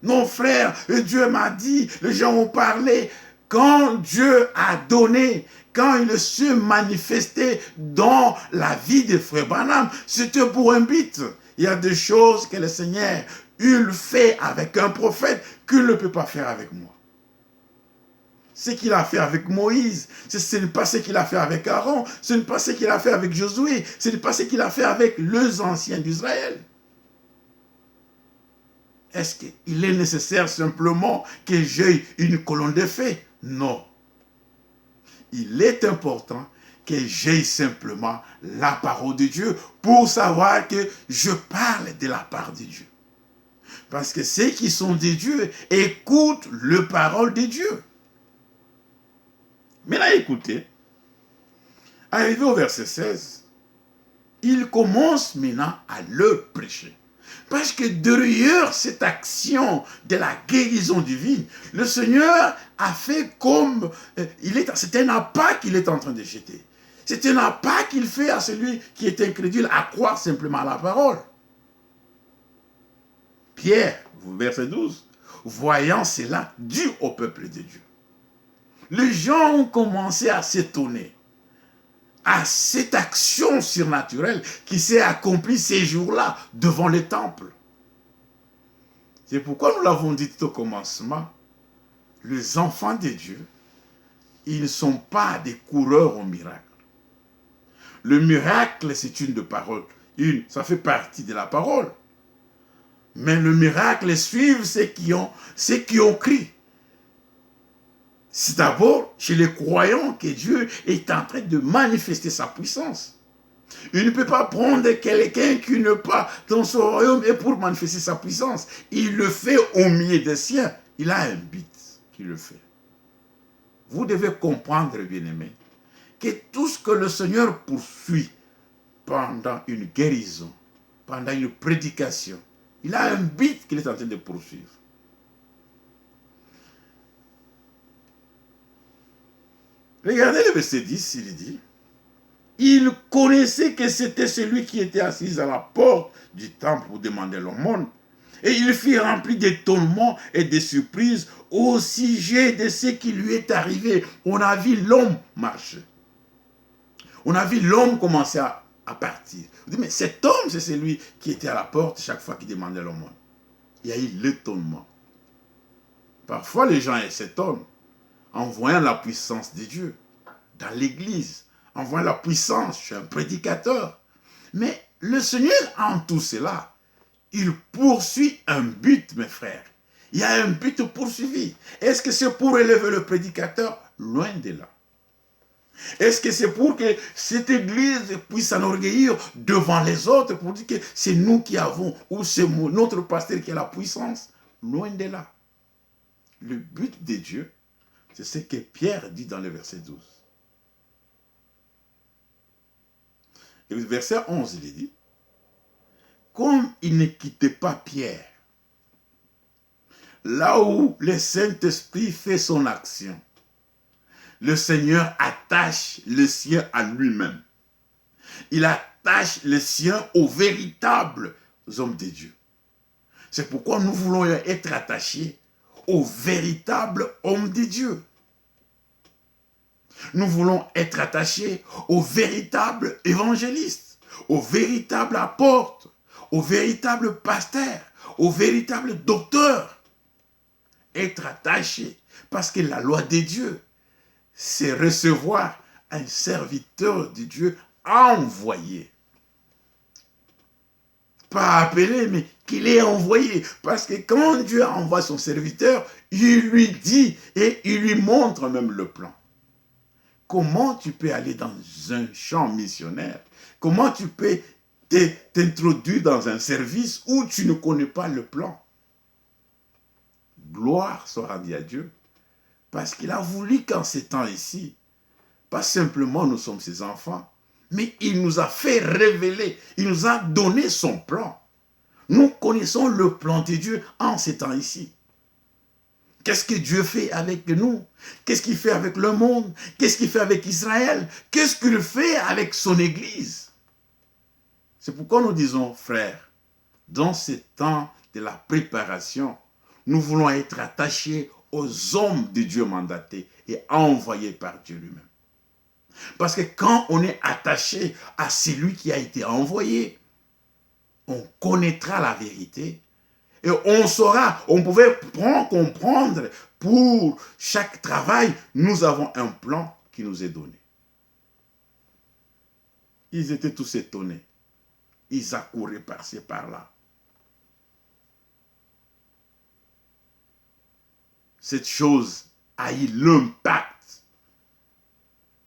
[SPEAKER 1] Non, frère, Dieu m'a dit, les gens ont parlé. Quand Dieu a donné, quand il se manifestait dans la vie de frère Branham, c'était pour un but. Il y a des choses que le Seigneur, il fait avec un prophète qu'il ne peut pas faire avec moi. Ce qu'il a fait avec Moïse, ce n'est pas ce qu'il a fait avec Aaron, ce n'est pas ce qu'il a fait avec Josué, ce n'est pas ce qu'il a fait avec les anciens d'Israël. Est-ce qu'il est nécessaire simplement que j'aie une colonne de feu? Non. Il est important que j'aie simplement la parole de Dieu pour savoir que je parle de la part de Dieu. Parce que ceux qui sont de Dieu écoutent la parole de Dieu. Maintenant, écoutez, arrivé au verset 16, il commence maintenant à leur prêcher. Parce que derrière cette action de la guérison divine, le Seigneur a fait comme... c'est un appât qu'il est en train de jeter. C'est un appât qu'il fait à celui qui est incrédule à croire simplement à la parole. Pierre, verset 12, voyant cela, dit au peuple de Dieu. Les gens ont commencé à s'étonner à cette action surnaturelle qui s'est accomplie ces jours-là devant le temple. C'est pourquoi nous l'avons dit tout au commencement, les enfants de Dieu, ils ne sont pas des coureurs au miracle. Le miracle, c'est une de parole. Ça fait partie de la parole. Mais le miracle suit ceux qui ont cru. C'est d'abord chez les croyants que Dieu est en train de manifester sa puissance. Il ne peut pas prendre quelqu'un qui n'est pas dans son royaume et pour manifester sa puissance. Il le fait au milieu des siens. Il a un but qui le fait. Vous devez comprendre, bien-aimés, que tout ce que le Seigneur poursuit pendant une guérison, pendant une prédication, il a un but qu'il est en train de poursuivre. Regardez le verset 10, il dit, il connaissait que c'était celui qui était assis à la porte du temple pour demander l'aumône. Et il fut rempli d'étonnement et de surprise au sujet de ce qui lui est arrivé. On a vu l'homme marcher. On a vu l'homme commencer à partir. On dit, mais cet homme, c'est celui qui était à la porte chaque fois qu'il demandait l'aumône. Il y a eu l'étonnement. Parfois, les gens s'étonnent en voyant la puissance de Dieu dans l'église, en voyant la puissance chez un prédicateur. Mais le Seigneur, en tout cela, il poursuit un but, mes frères. Il y a un but poursuivi. Est-ce que c'est pour élever le prédicateur? Loin de là. Est-ce que c'est pour que cette église puisse s'enorgueillir devant les autres pour dire que c'est nous qui avons, ou c'est notre pasteur qui a la puissance? Loin de là. Le but de Dieu, c'est ce que Pierre dit dans le verset 12. Et le verset 11, il dit, comme il ne quittait pas Pierre, là où le Saint-Esprit fait son action, le Seigneur attache le sien à lui-même. Il attache le sien aux véritables hommes de Dieu. C'est pourquoi nous voulons être attachés aux véritables hommes de Dieu. Nous voulons être attachés aux véritables évangélistes, aux véritables apôtres, aux véritables pasteurs, aux véritables docteurs. Être attachés, parce que la loi de Dieu, c'est recevoir un serviteur de Dieu envoyé. Pas appelé, mais qu'il est envoyé. Parce que quand Dieu envoie son serviteur, il lui dit et il lui montre même le plan. Comment tu peux aller dans un champ missionnaire? Comment tu peux t'introduire dans un service où tu ne connais pas le plan? Gloire soit rendue à Dieu. Parce qu'il a voulu qu'en ces temps ici, pas simplement nous sommes ses enfants, mais il nous a fait révéler, il nous a donné son plan. Nous connaissons le plan de Dieu en ces temps ici. Qu'est-ce que Dieu fait avec nous? Qu'est-ce qu'il fait avec le monde? Qu'est-ce qu'il fait avec Israël? Qu'est-ce qu'il fait avec son Église? C'est pourquoi nous disons, frères, dans ce temps de la préparation, nous voulons être attachés aux hommes de Dieu mandatés et envoyés par Dieu lui-même. Parce que quand on est attaché à celui qui a été envoyé, on connaîtra la vérité. Et on saura, on pouvait comprendre, pour chaque travail, nous avons un plan qui nous est donné. Ils étaient tous étonnés. Ils accouraient par-ci, par-là. Cette chose haï l'impact.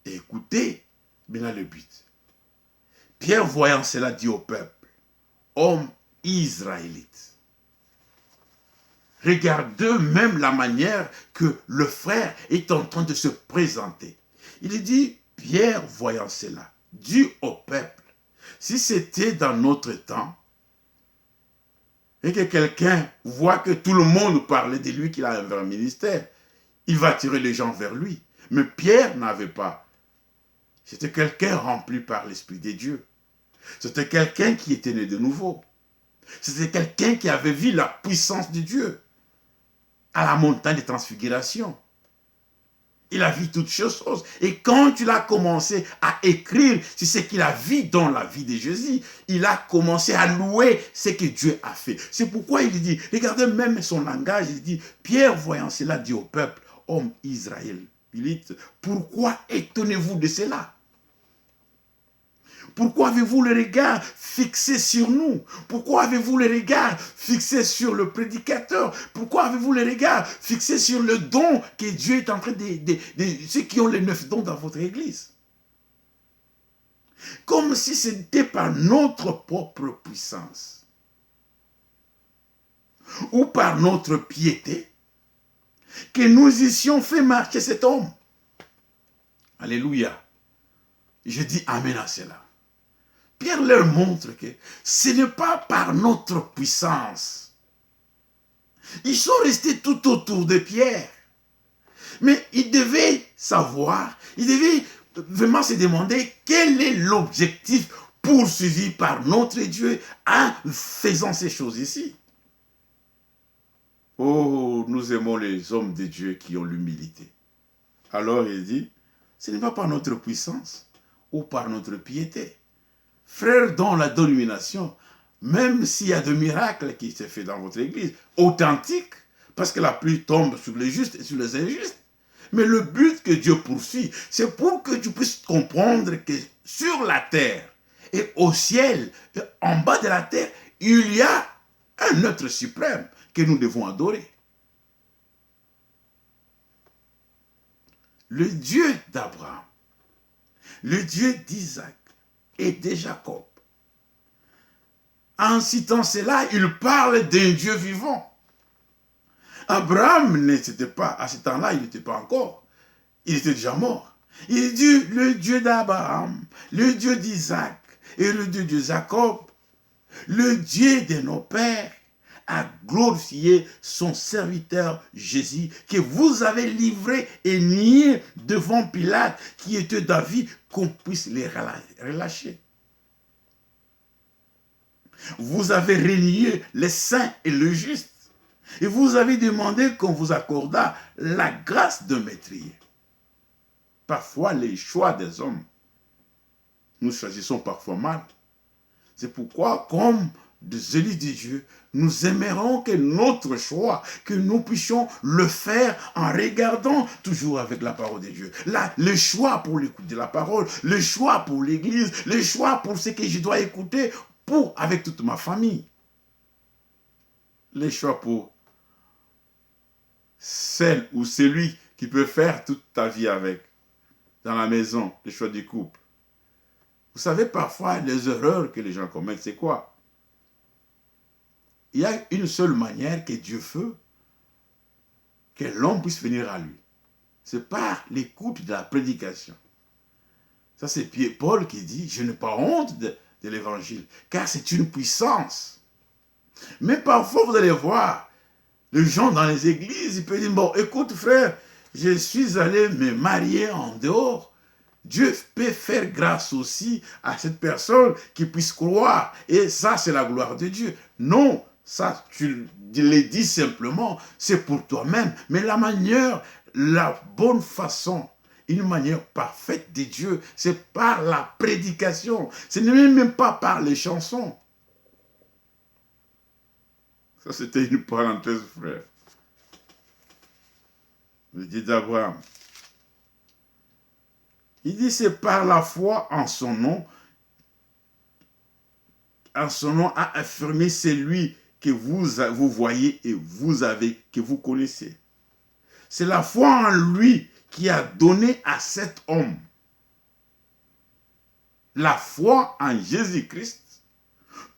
[SPEAKER 1] Et écoutez, maintenant le but. Pierre, voyant cela, dit au peuple, hommes israélites, regardez même la manière que le frère est en train de se présenter. Il dit, Pierre, voyant cela, dit au peuple, si c'était dans notre temps, et que quelqu'un voit que tout le monde parlait de lui, qu'il a un vrai ministère, il va tirer les gens vers lui. Mais Pierre n'avait pas. C'était quelqu'un rempli par l'Esprit de Dieu. C'était quelqu'un qui était né de nouveau. C'était quelqu'un qui avait vu la puissance de Dieu à la montagne de transfiguration. Il a vu toutes choses. Et quand il a commencé à écrire sur ce qu'il a vu dans la vie de Jésus, il a commencé à louer ce que Dieu a fait. C'est pourquoi il dit, regardez même son langage, il dit, Pierre, voyant cela, dit au peuple, homme israélite, pourquoi étonnez-vous de cela? Pourquoi avez-vous le regard fixé sur nous? Pourquoi avez-vous le regard fixé sur le prédicateur? Pourquoi avez-vous le regard fixé sur le don que Dieu est en train de ceux qui ont les 9 dons dans votre église? Comme si c'était par notre propre puissance ou par notre piété que nous eussions fait marcher cet homme. Alléluia. Je dis amen à cela. Pierre leur montre que ce n'est pas par notre puissance. Ils sont restés tout autour de Pierre. Mais ils devaient savoir, ils devaient vraiment se demander quel est l'objectif poursuivi par notre Dieu en faisant ces choses ici. Oh, nous aimons les hommes de Dieu qui ont l'humilité. Alors il dit, ce n'est pas par notre puissance ou par notre piété. Frères, dans la domination, même s'il y a des miracles qui se font dans votre église, authentiques, parce que la pluie tombe sur les justes et sur les injustes. Mais le but que Dieu poursuit, c'est pour que tu puisses comprendre que sur la terre et au ciel, et en bas de la terre, il y a un être suprême que nous devons adorer. Le Dieu d'Abraham, le Dieu d'Isaac et de Jacob. En citant cela, il parle d'un Dieu vivant. Abraham n'était pas, à ce temps-là, il n'était pas encore. Il était déjà mort. Il dit, le Dieu d'Abraham, le Dieu d'Isaac et le Dieu de Jacob, le Dieu de nos pères, a glorifié son serviteur Jésus, que vous avez livré et nié devant Pilate, qui était d'avis qu'on puisse les relâcher. Vous avez renié les saints et le juste. Et vous avez demandé qu'on vous accordât la grâce de maîtriser. Parfois, les choix des hommes, nous choisissons parfois mal. C'est pourquoi, comme des élus de Dieu, nous aimerons que notre choix, que nous puissions le faire en regardant toujours avec la parole de Dieu. Là, le choix pour l'écoute de la parole, le choix pour l'église, le choix pour ce que je dois écouter pour avec toute ma famille. Le choix pour celle ou celui qui peut faire toute ta vie avec, dans la maison, le choix du couple. Vous savez, parfois, les erreurs que les gens commettent, c'est quoi? Il y a une seule manière que Dieu veut que l'homme puisse venir à lui. C'est par l'écoute de la prédication. Ça, c'est Paul qui dit, je n'ai pas honte de l'évangile, car c'est une puissance. Mais parfois, vous allez voir, les gens dans les églises, ils peuvent dire, bon, écoute frère, je suis allé me marier en dehors. Dieu peut faire grâce aussi à cette personne qui puisse croire. Et ça, c'est la gloire de Dieu. Non, ça, tu le dis simplement, c'est pour toi-même. Mais la manière, la bonne façon, une manière parfaite de Dieu, c'est par la prédication. Ce n'est même pas par les chansons. Ça, c'était une parenthèse, frère. Le Dieu d'Abraham. Il dit, c'est par la foi en son nom a affirmé celui que vous voyez et que vous connaissez. C'est la foi en lui qui a donné à cet homme. La foi en Jésus-Christ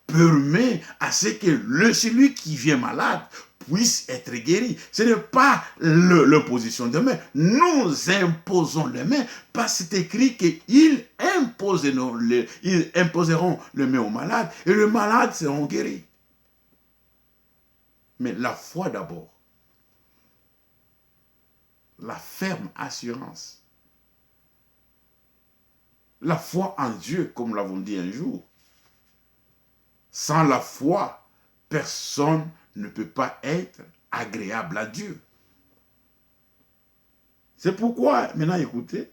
[SPEAKER 1] permet à ce que celui qui vient malade puisse être guéri. Ce n'est pas l'imposition de main. Nous imposons les mains parce que c'est écrit qu'ils imposeront les mains aux malades et les malades seront guéris. Mais la foi d'abord. La ferme assurance. La foi en Dieu, comme nous l'avons dit un jour. Sans la foi, personne ne peut pas être agréable à Dieu. C'est pourquoi, maintenant écoutez,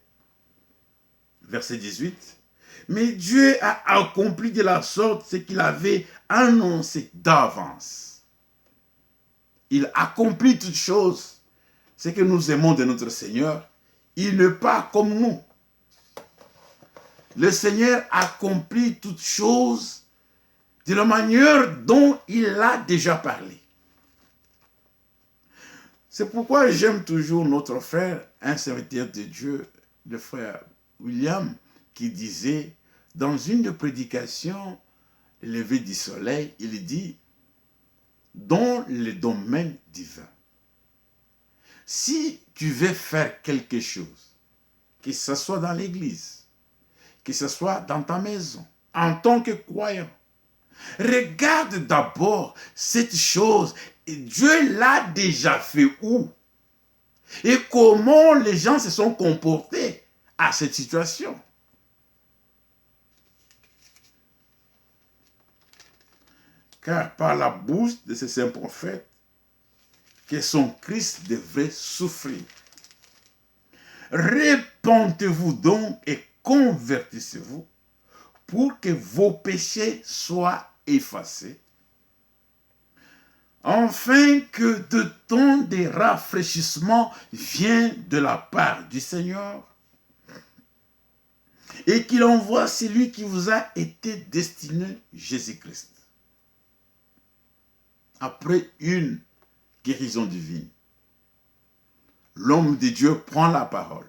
[SPEAKER 1] verset 18, « Mais Dieu a accompli de la sorte ce qu'il avait annoncé d'avance. » Il accomplit toutes choses. Ce que nous aimons de notre Seigneur, il n'est pas comme nous. Le Seigneur accomplit toutes choses de la manière dont il a déjà parlé. C'est pourquoi j'aime toujours notre frère, un serviteur de Dieu, le frère William, qui disait, dans une des prédications, le lever du soleil, il dit, dans le domaine divin, si tu veux faire quelque chose, que ce soit dans l'église, que ce soit dans ta maison, en tant que croyant, regarde d'abord cette chose. Et Dieu l'a déjà fait où? Et comment les gens se sont comportés à cette situation? Car par la bouche de ces saints prophètes, que son Christ devrait souffrir. Repentez-vous donc et convertissez-vous pour que vos péchés soient effacés, afin que de temps de rafraîchissement vienne de la part du Seigneur et qu'il envoie celui qui vous a été destiné, Jésus-Christ. Après une guérison divine, l'homme de Dieu prend la parole.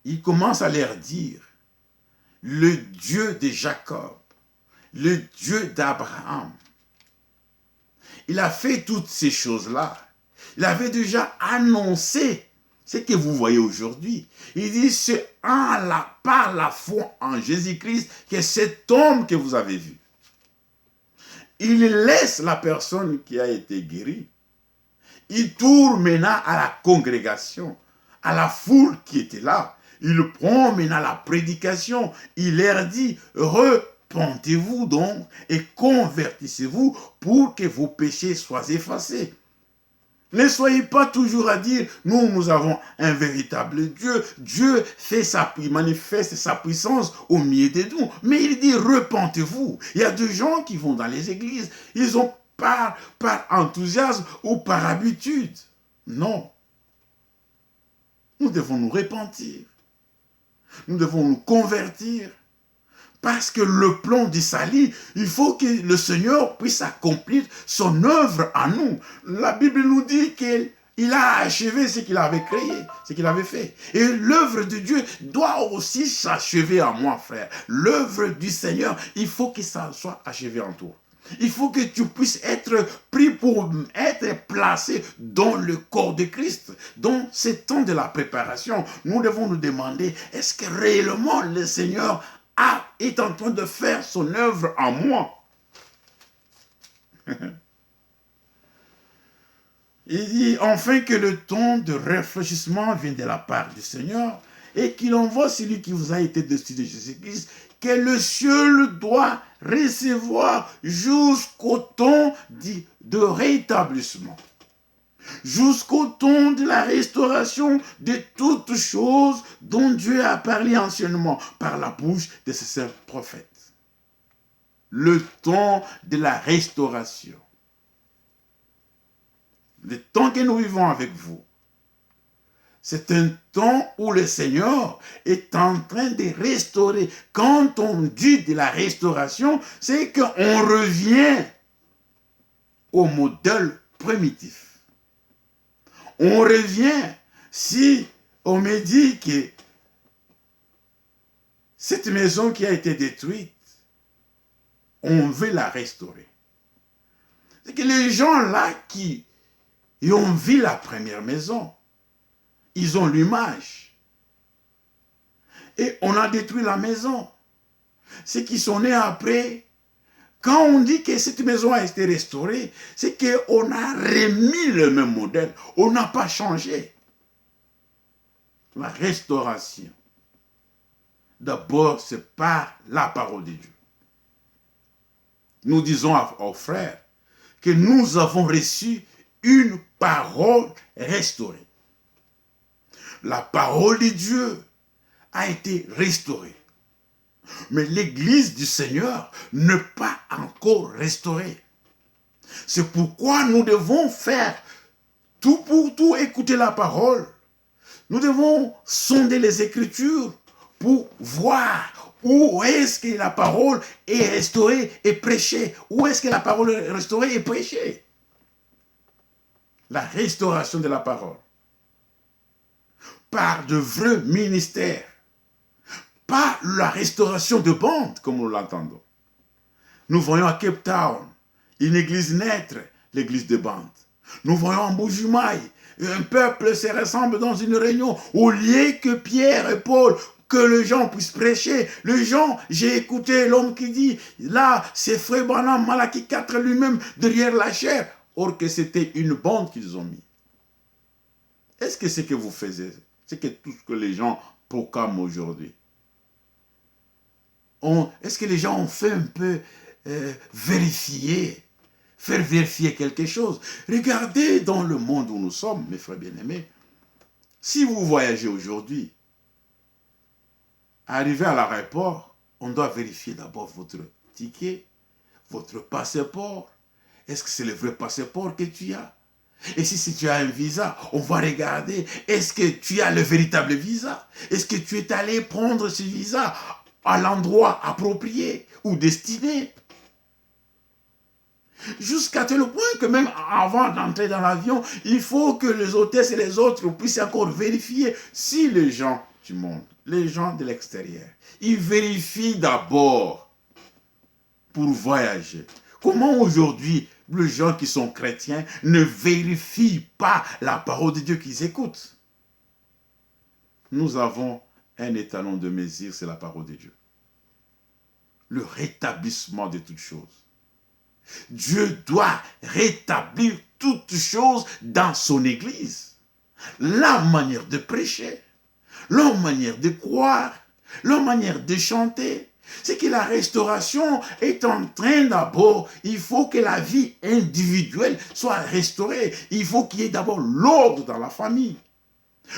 [SPEAKER 1] Il commence à leur dire, le Dieu de Jacob, le Dieu d'Abraham, il a fait toutes ces choses-là. Il avait déjà annoncé ce que vous voyez aujourd'hui. Il dit, c'est par la foi en Jésus-Christ que cet homme que vous avez vu. Il laisse la personne qui a été guérie. Il tourne maintenant à la congrégation, à la foule qui était là. Il prend maintenant la prédication. Il leur dit, repentez-vous donc et convertissez-vous pour que vos péchés soient effacés. Ne soyez pas toujours à dire, nous avons un véritable Dieu. Dieu manifeste sa puissance au milieu de nous. Mais il dit, repentez-vous. Il y a des gens qui vont dans les églises. Ils ont par enthousiasme ou par habitude. Non. Nous devons nous repentir. Nous devons nous convertir. Parce que le plan du salut, il faut que le Seigneur puisse accomplir son œuvre en nous. La Bible nous dit qu'il a achevé ce qu'il avait créé, ce qu'il avait fait. Et l'œuvre de Dieu doit aussi s'achever en moi, frère. L'œuvre du Seigneur, il faut que ça soit achevé en toi. Il faut que tu puisses être pris pour être placé dans le corps de Christ. Dans ce temps de la préparation, nous devons nous demander, est-ce que réellement le Seigneur est en train de faire son œuvre en moi? Il dit, enfin que le temps de réfléchissement vienne de la part du Seigneur et qu'il envoie celui qui vous a été destiné, Jésus-Christ, que le ciel doit recevoir jusqu'au temps de rétablissement, jusqu'au temps de la restauration de toutes choses dont Dieu a parlé anciennement par la bouche de ses saints prophètes. Le temps de la restauration. Le temps que nous vivons avec vous, c'est un temps où le Seigneur est en train de restaurer. Quand on dit de la restauration, c'est qu'on revient au modèle primitif. On revient si on me dit que cette maison qui a été détruite, on veut la restaurer. C'est que les gens là qui ont vu la première maison, ils ont l'image. Et on a détruit la maison. Ceux qui sont nés après, quand on dit que cette maison a été restaurée, c'est qu'on a remis le même modèle. On n'a pas changé. La restauration, d'abord, c'est par la parole de Dieu. Nous disons aux frères que nous avons reçu une parole restaurée. La parole de Dieu a été restaurée. Mais l'Église du Seigneur n'est pas encore restaurée. C'est pourquoi nous devons faire tout pour tout écouter la parole. Nous devons sonder les Écritures pour voir où est-ce que la parole est restaurée et prêchée. Où est-ce que la parole est restaurée et prêchée. La restauration de la parole. Par de vrais ministères. Pas la restauration de bandes, comme nous l'entendons. Nous voyons à Cape Town une église naître, l'église de bandes. Nous voyons en Bujumaï, un peuple se rassemble dans une réunion, au lieu que Pierre et Paul, que les gens puissent prêcher. Les gens, j'ai écouté l'homme qui dit, là, c'est Frère Branham, Malachie 4 lui-même, derrière la chair. Or que c'était une bande qu'ils ont mis. Est-ce que ce que vous faisiez, c'est que tout ce que les gens proclament aujourd'hui? Est-ce que les gens ont fait un peu faire vérifier quelque chose? Regardez dans le monde où nous sommes, mes frères bien-aimés. Si vous voyagez aujourd'hui, arrivé à l'aéroport, on doit vérifier d'abord votre ticket, votre passeport. Est-ce que c'est le vrai passeport que tu as? Et si tu as un visa, on va regarder, est-ce que tu as le véritable visa? Est-ce que tu es allé prendre ce visa à l'endroit approprié ou destiné? Jusqu'à tel point que même avant d'entrer dans l'avion, il faut que les hôtesses et les autres puissent encore vérifier si les gens du monde, les gens de l'extérieur, ils vérifient d'abord pour voyager. Comment aujourd'hui, les gens qui sont chrétiens ne vérifient pas la parole de Dieu qu'ils écoutent? Nous avons un étalon de mesure, c'est la parole de Dieu. Le rétablissement de toutes choses. Dieu doit rétablir toutes choses dans son Église. La manière de prêcher, la manière de croire, la manière de chanter. C'est que la restauration est en train d'abord, il faut que la vie individuelle soit restaurée. Il faut qu'il y ait d'abord l'ordre dans la famille,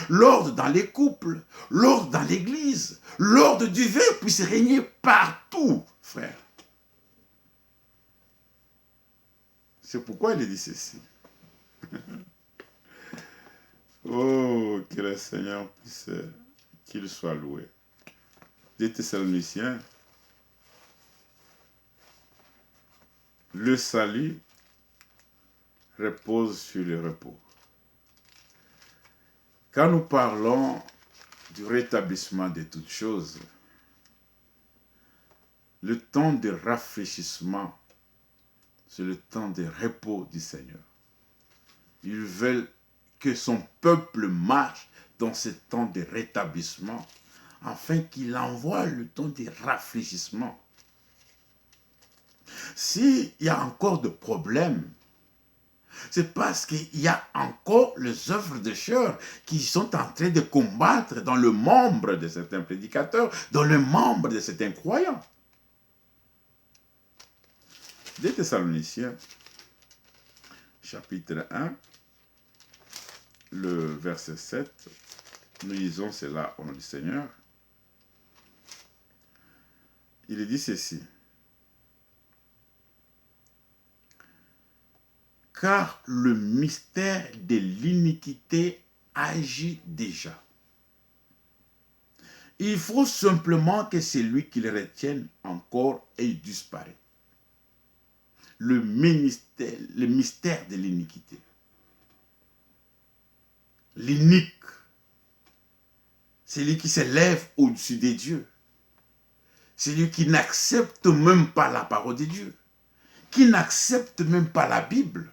[SPEAKER 1] l'ordre dans les couples, l'ordre dans l'Église, l'ordre divin puisse régner partout, frère. C'est pourquoi il dit ceci. Oh, que le Seigneur puisse, qu'il soit loué. Des Thessaloniciens, le salut repose sur le repos. Quand nous parlons du rétablissement de toutes choses, le temps de rafraîchissement, c'est le temps de repos du Seigneur. Ils veulent que son peuple marche dans ce temps de rétablissement, afin qu'il envoie le temps de rafraîchissement. S'il y a encore des problèmes, c'est parce qu'il y a encore les œuvres de chair qui sont en train de combattre dans le membre de certains prédicateurs, dans le membre de certains croyants. Des Thessaloniciens, chapitre 1, le verset 7, nous lisons cela au nom du Seigneur. Il dit ceci. Car le mystère de l'iniquité agit déjà. Il faut simplement que celui qui le retienne encore ait disparu. Le mystère de l'iniquité. l'inique, celui qui s'élève au-dessus des dieux, celui qui n'accepte même pas la parole de Dieu, qui n'accepte même pas la Bible.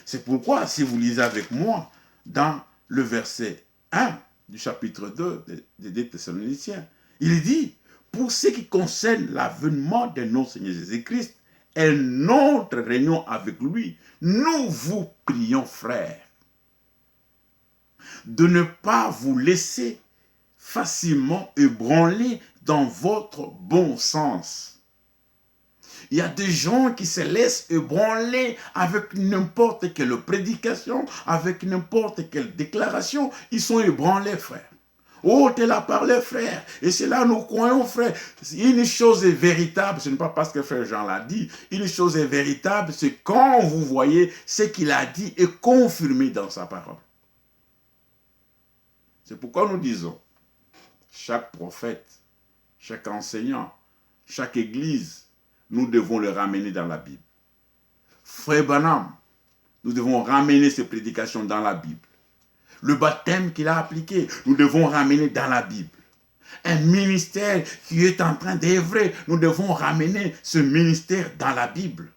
[SPEAKER 1] C'est pourquoi, si vous lisez avec moi, dans le verset 1 du chapitre 2 des 2 Thessaloniciens, il dit, pour ce qui concerne l'avènement de notre Seigneur Jésus-Christ et notre réunion avec lui, nous vous prions, frères, de ne pas vous laisser facilement ébranler dans votre bon sens. Il y a des gens qui se laissent ébranler avec n'importe quelle prédication, avec n'importe quelle déclaration. Ils sont ébranlés, frère. Oh, tu l'as parlé, frère. Et c'est là nous croyons, frère. Une chose est véritable, ce n'est pas parce que frère Jean l'a dit. Une chose est véritable, c'est quand vous voyez ce qu'il a dit et confirmé dans sa parole. C'est pourquoi nous disons, chaque prophète, chaque enseignant, chaque église, nous devons le ramener dans la Bible. Frère Branham, nous devons ramener ses prédications dans la Bible. Le baptême qu'il a appliqué, nous devons ramener dans la Bible. Un ministère qui est en train d'œuvrer, nous devons ramener ce ministère dans la Bible.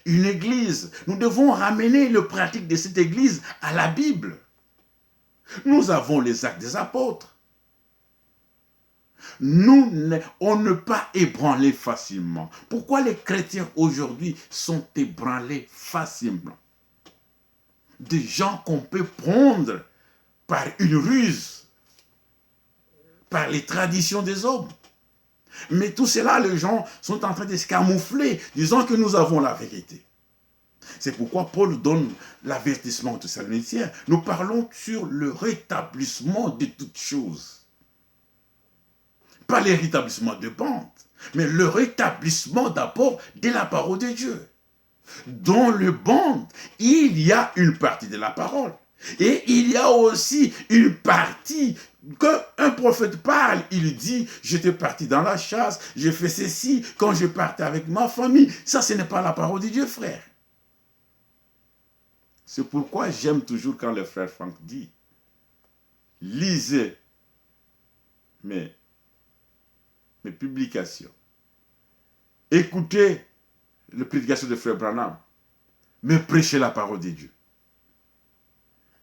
[SPEAKER 1] Une église, nous devons ramener le pratique de cette église à la Bible. Nous avons les actes des apôtres. On ne peut pas ébranler facilement. Pourquoi les chrétiens aujourd'hui sont ébranlés facilement? Des gens qu'on peut prendre par une ruse, par les traditions des hommes. Mais tout cela, les gens sont en train de se camoufler, disant que nous avons la vérité. C'est pourquoi Paul donne l'avertissement aux Thessaloniciens. Nous parlons sur le rétablissement de toutes choses. Pas le rétablissement de bande, mais le rétablissement d'abord de la parole de Dieu. Dans le bande, il y a une partie de la parole. Et il y a aussi une partie que un prophète parle. Il dit, j'étais parti dans la chasse, j'ai fait ceci, quand je partais avec ma famille. Ça, ce n'est pas la parole de Dieu, frère. C'est pourquoi j'aime toujours quand le frère Franck dit, lisez mes publications. Écoutez les prédications de frère Branham, mais prêchez la parole de Dieu.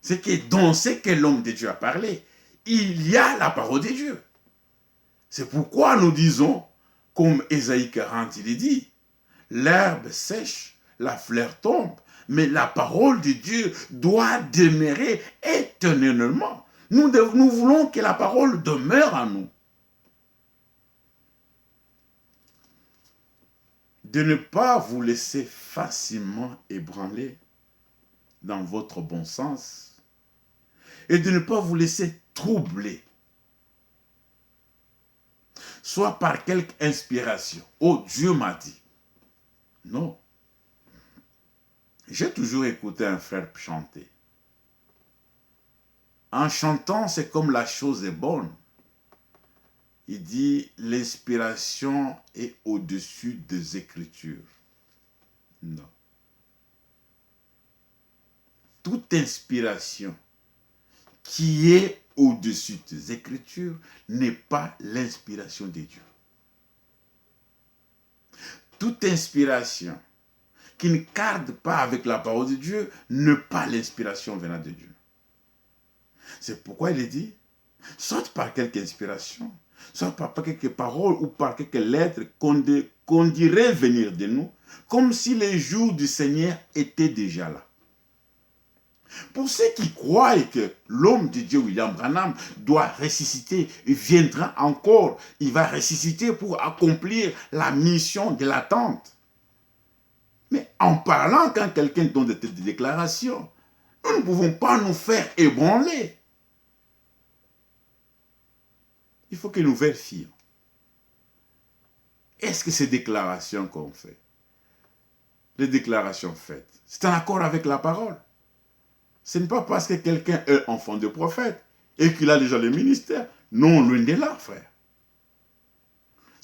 [SPEAKER 1] C'est que dans ce que l'homme de Dieu a parlé, il y a la parole de Dieu. C'est pourquoi nous disons, comme Ésaïe 40, il est dit, l'herbe sèche, la fleur tombe, mais la parole de Dieu doit demeurer éternellement. Nous voulons que la parole demeure en nous. De ne pas vous laisser facilement ébranler dans votre bon sens et de ne pas vous laisser troubler, soit par quelque inspiration. Oh, Dieu m'a dit. Non. J'ai toujours écouté un frère chanter. En chantant, c'est comme la chose est bonne. Il dit, l'inspiration est au-dessus des Écritures. Non. Toute inspiration qui est au-dessus des Écritures n'est pas l'inspiration de Dieu. Toute inspiration qui ne cadre pas avec la parole de Dieu n'est pas l'inspiration venant de Dieu. C'est pourquoi il est dit, soit par quelque inspiration, soit par quelques paroles ou par quelques lettres qu'on dirait venir de nous, comme si les jours du Seigneur étaient déjà là. Pour ceux qui croient que l'homme de Dieu, William Branham, doit ressusciter, il viendra encore, il va ressusciter pour accomplir la mission de l'attente. Mais en parlant, quand quelqu'un donne des déclarations, nous ne pouvons pas nous faire ébranler. Il faut que nous vérifions. Est-ce que ces déclarations qu'on fait, les déclarations faites, c'est en accord avec la parole? Ce n'est pas parce que quelqu'un est enfant de prophète et qu'il a déjà le ministère. Non, loin de là, frère.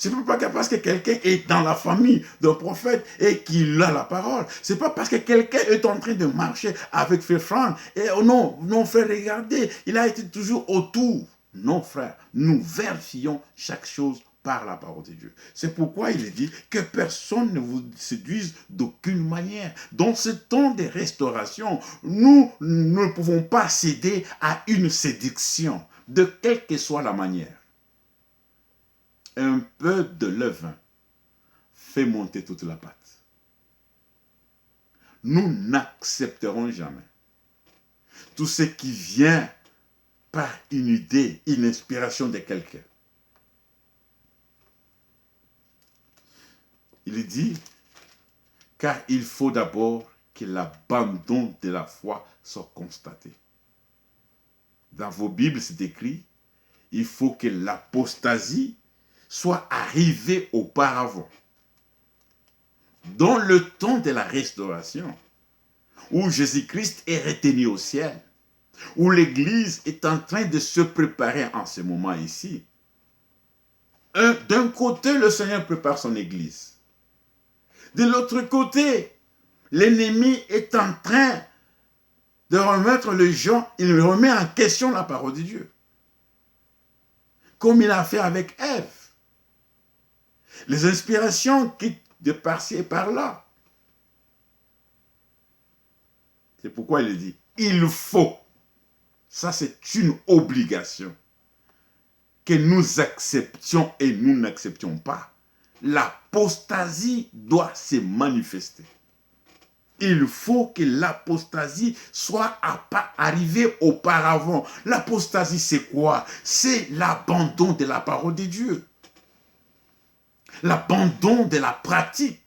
[SPEAKER 1] Ce n'est pas parce que quelqu'un est dans la famille d'un prophète et qu'il a la parole. Ce n'est pas parce que quelqu'un est en train de marcher avec Frère Franck. Et oh non, non frère, regardez, il a été toujours autour. Non frère, nous vérifions chaque chose par la parole de Dieu. C'est pourquoi il est dit que personne ne vous séduise d'aucune manière. Dans ce temps de restauration, nous ne pouvons pas céder à une séduction, de quelle que soit la manière. Un peu de levain fait monter toute la pâte. Nous n'accepterons jamais tout ce qui vient par une idée, une inspiration de quelqu'un. Il dit, car il faut d'abord que l'abandon de la foi soit constaté. Dans vos Bibles, c'est écrit, il faut que l'apostasie soit arrivée auparavant. Dans le temps de la restauration, où Jésus-Christ est retenu au ciel, où l'Église est en train de se préparer en ce moment ici. D'un côté, le Seigneur prépare son Église. De l'autre côté, l'ennemi est en train de remettre les gens, il remet en question la parole de Dieu. Comme il a fait avec Ève. Les inspirations quittent de par-ci et par-là. C'est pourquoi il dit, il faut. Ça, c'est une obligation que nous acceptions et nous n'acceptions pas. L'apostasie doit se manifester. Il faut que l'apostasie soit arrivée auparavant. L'apostasie, c'est quoi? C'est l'abandon de la parole de Dieu. L'abandon de la pratique.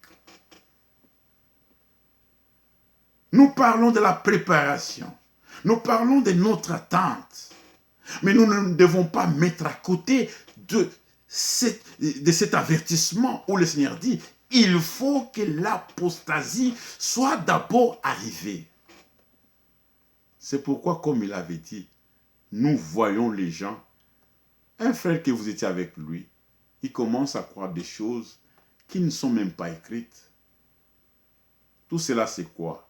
[SPEAKER 1] Nous parlons de la préparation. Nous parlons de notre attente. Mais nous ne devons pas mettre à côté de cet avertissement où le Seigneur dit, il faut que l'apostasie soit d'abord arrivée. C'est pourquoi, comme il avait dit, nous voyons les gens, un frère que vous étiez avec lui, il commence à croire des choses qui ne sont même pas écrites. Tout cela, c'est quoi?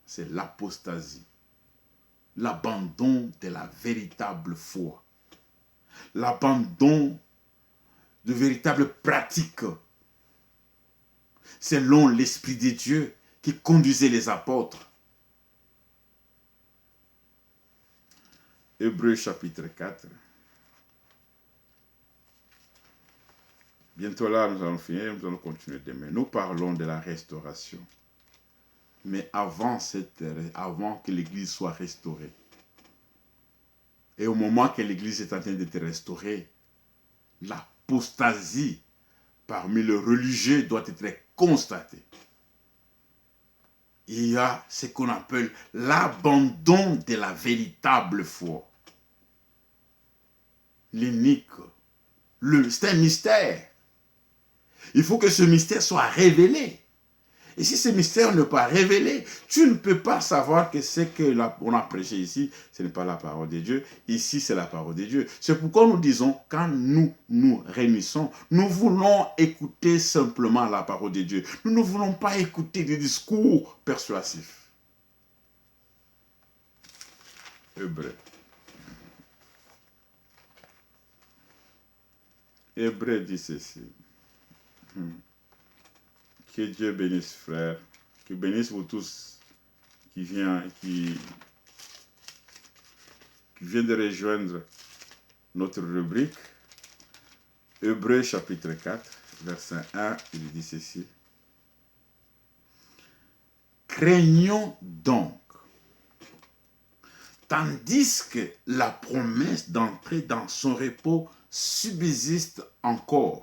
[SPEAKER 1] C'est l'apostasie. L'abandon de la véritable foi. L'abandon de véritables pratiques selon l'Esprit de Dieu qui conduisait les apôtres. Hébreux chapitre 4. Bientôt là, nous allons finir, nous allons continuer demain. Nous parlons de la restauration. Mais avant que l'Église soit restaurée, et au moment que l'Église est en train d'être restaurée, l'apostasie parmi les religieux doit être constatée. Il y a ce qu'on appelle l'abandon de la véritable foi. L'unique. C'est un mystère. Il faut que ce mystère soit révélé. Et si ce mystère n'est pas révélé, tu ne peux pas savoir que ce qu'on a prêché ici, ce n'est pas la parole de Dieu. Ici, c'est la parole de Dieu. C'est pourquoi nous disons, quand nous nous réunissons, nous voulons écouter simplement la parole de Dieu. Nous ne voulons pas écouter des discours persuasifs. Hébreux. Hébreux dit ceci. Que Dieu bénisse, frère. Que bénisse vous tous qui viennent de rejoindre notre rubrique. Hébreux chapitre 4, verset 1, il dit ceci. Craignons donc, tandis que la promesse d'entrer dans son repos subsiste encore,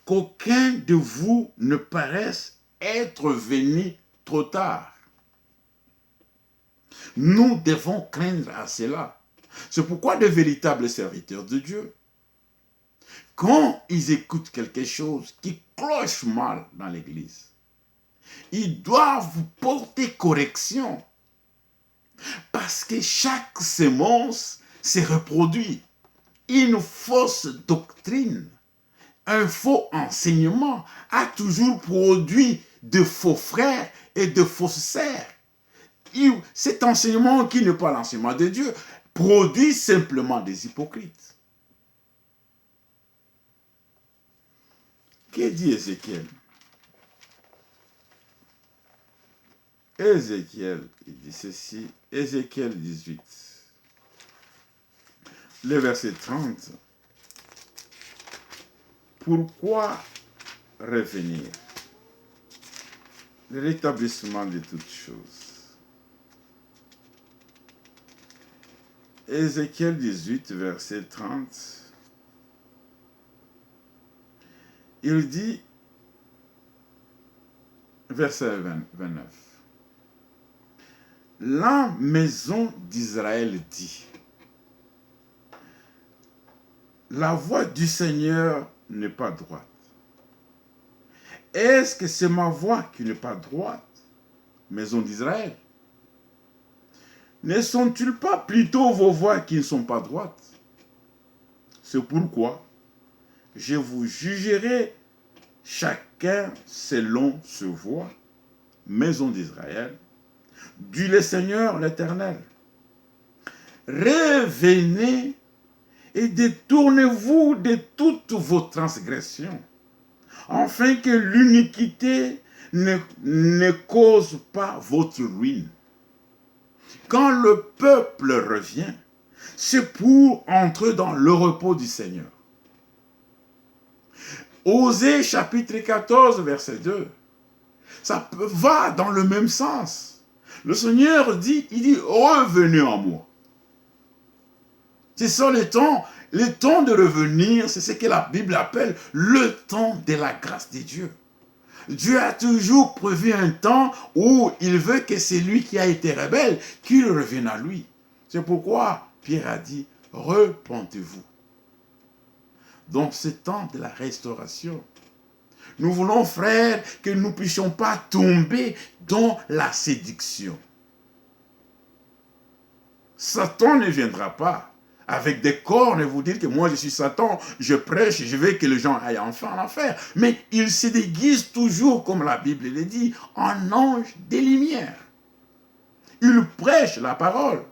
[SPEAKER 1] qu'aucun de vous ne paraisse être venu trop tard. Nous devons craindre à cela. C'est pourquoi de véritables serviteurs de Dieu, quand ils écoutent quelque chose qui cloche mal dans l'église, ils doivent porter correction. Parce que chaque sémence se reproduit. une fausse doctrine, un faux enseignement a toujours produit de faux frères et de fausses sœurs. Cet enseignement qui n'est pas l'enseignement de Dieu produit simplement des hypocrites. Que dit Ézéchiel? Ézéchiel, il dit ceci, Ézéchiel 18, le verset 30. Pourquoi revenir? Le rétablissement de toutes choses. Ézéchiel 18, verset 30. Il dit, verset 29. La maison d'Israël dit, la voix du Seigneur n'est pas droite. Est-ce que c'est ma voix qui n'est pas droite, maison d'Israël? Ne sont-ils pas plutôt vos voix qui ne sont pas droites? C'est pourquoi je vous jugerai chacun selon ses voies, maison d'Israël, dit le Seigneur l'Éternel. Revenez et détournez-vous de toutes vos transgressions, afin que l'iniquité ne cause pas votre ruine. Quand le peuple revient, c'est pour entrer dans le repos du Seigneur. Osée chapitre 14, verset 2. Ça va dans le même sens. Le Seigneur dit, il dit, revenez en moi. C'est ça le temps. Le temps de revenir, c'est ce que la Bible appelle le temps de la grâce de Dieu. Dieu a toujours prévu un temps où il veut que celui qui a été rebelle, qu'il revienne à lui. C'est pourquoi Pierre a dit, repentez-vous. Donc ce temps de la restauration, nous voulons, frères, que nous ne puissions pas tomber dans la séduction. Satan ne viendra pas avec des cornes et vous dire que moi je suis Satan, je prêche, je veux que les gens aillent enfin en enfer. Mais il se déguise toujours, comme la Bible le dit, en ange des lumières. Il prêche la parole.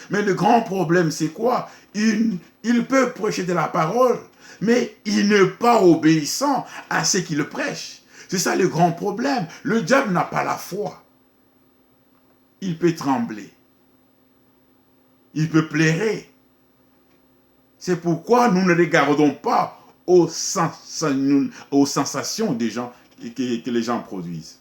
[SPEAKER 1] Mais le grand problème, c'est quoi? Il peut prêcher de la parole, mais il n'est pas obéissant à ce qu'il prêche. C'est ça le grand problème. Le diable n'a pas la foi. Il peut trembler. Il peut plairer. C'est pourquoi nous ne regardons pas aux sensations des gens que les gens produisent.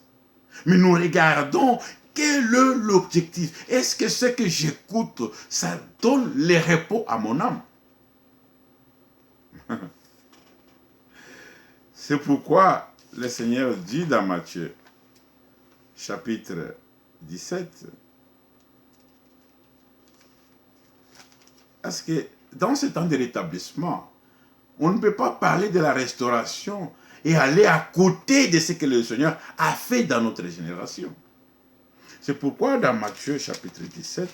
[SPEAKER 1] Mais nous regardons quel est l'objectif. Est-ce que ce que j'écoute, ça donne le repos à mon âme? C'est pourquoi le Seigneur dit dans Matthieu, chapitre 17, parce que dans ce temps de rétablissement, on ne peut pas parler de la restauration et aller à côté de ce que le Seigneur a fait dans notre génération. C'est pourquoi dans Matthieu chapitre 17,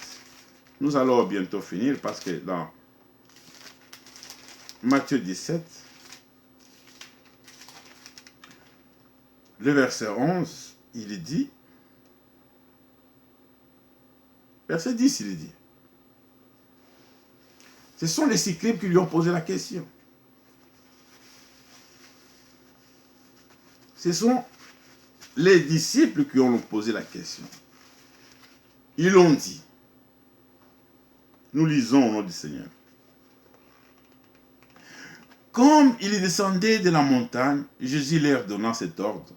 [SPEAKER 1] nous allons bientôt finir parce que dans Matthieu 17, le verset 11, il dit, verset 10, il dit, ce sont les scribes qui lui ont posé la question. Ce sont les disciples qui ont posé la question. Ils ont dit, nous lisons au nom du Seigneur. Comme ils descendaient de la montagne, Jésus leur donna cet ordre.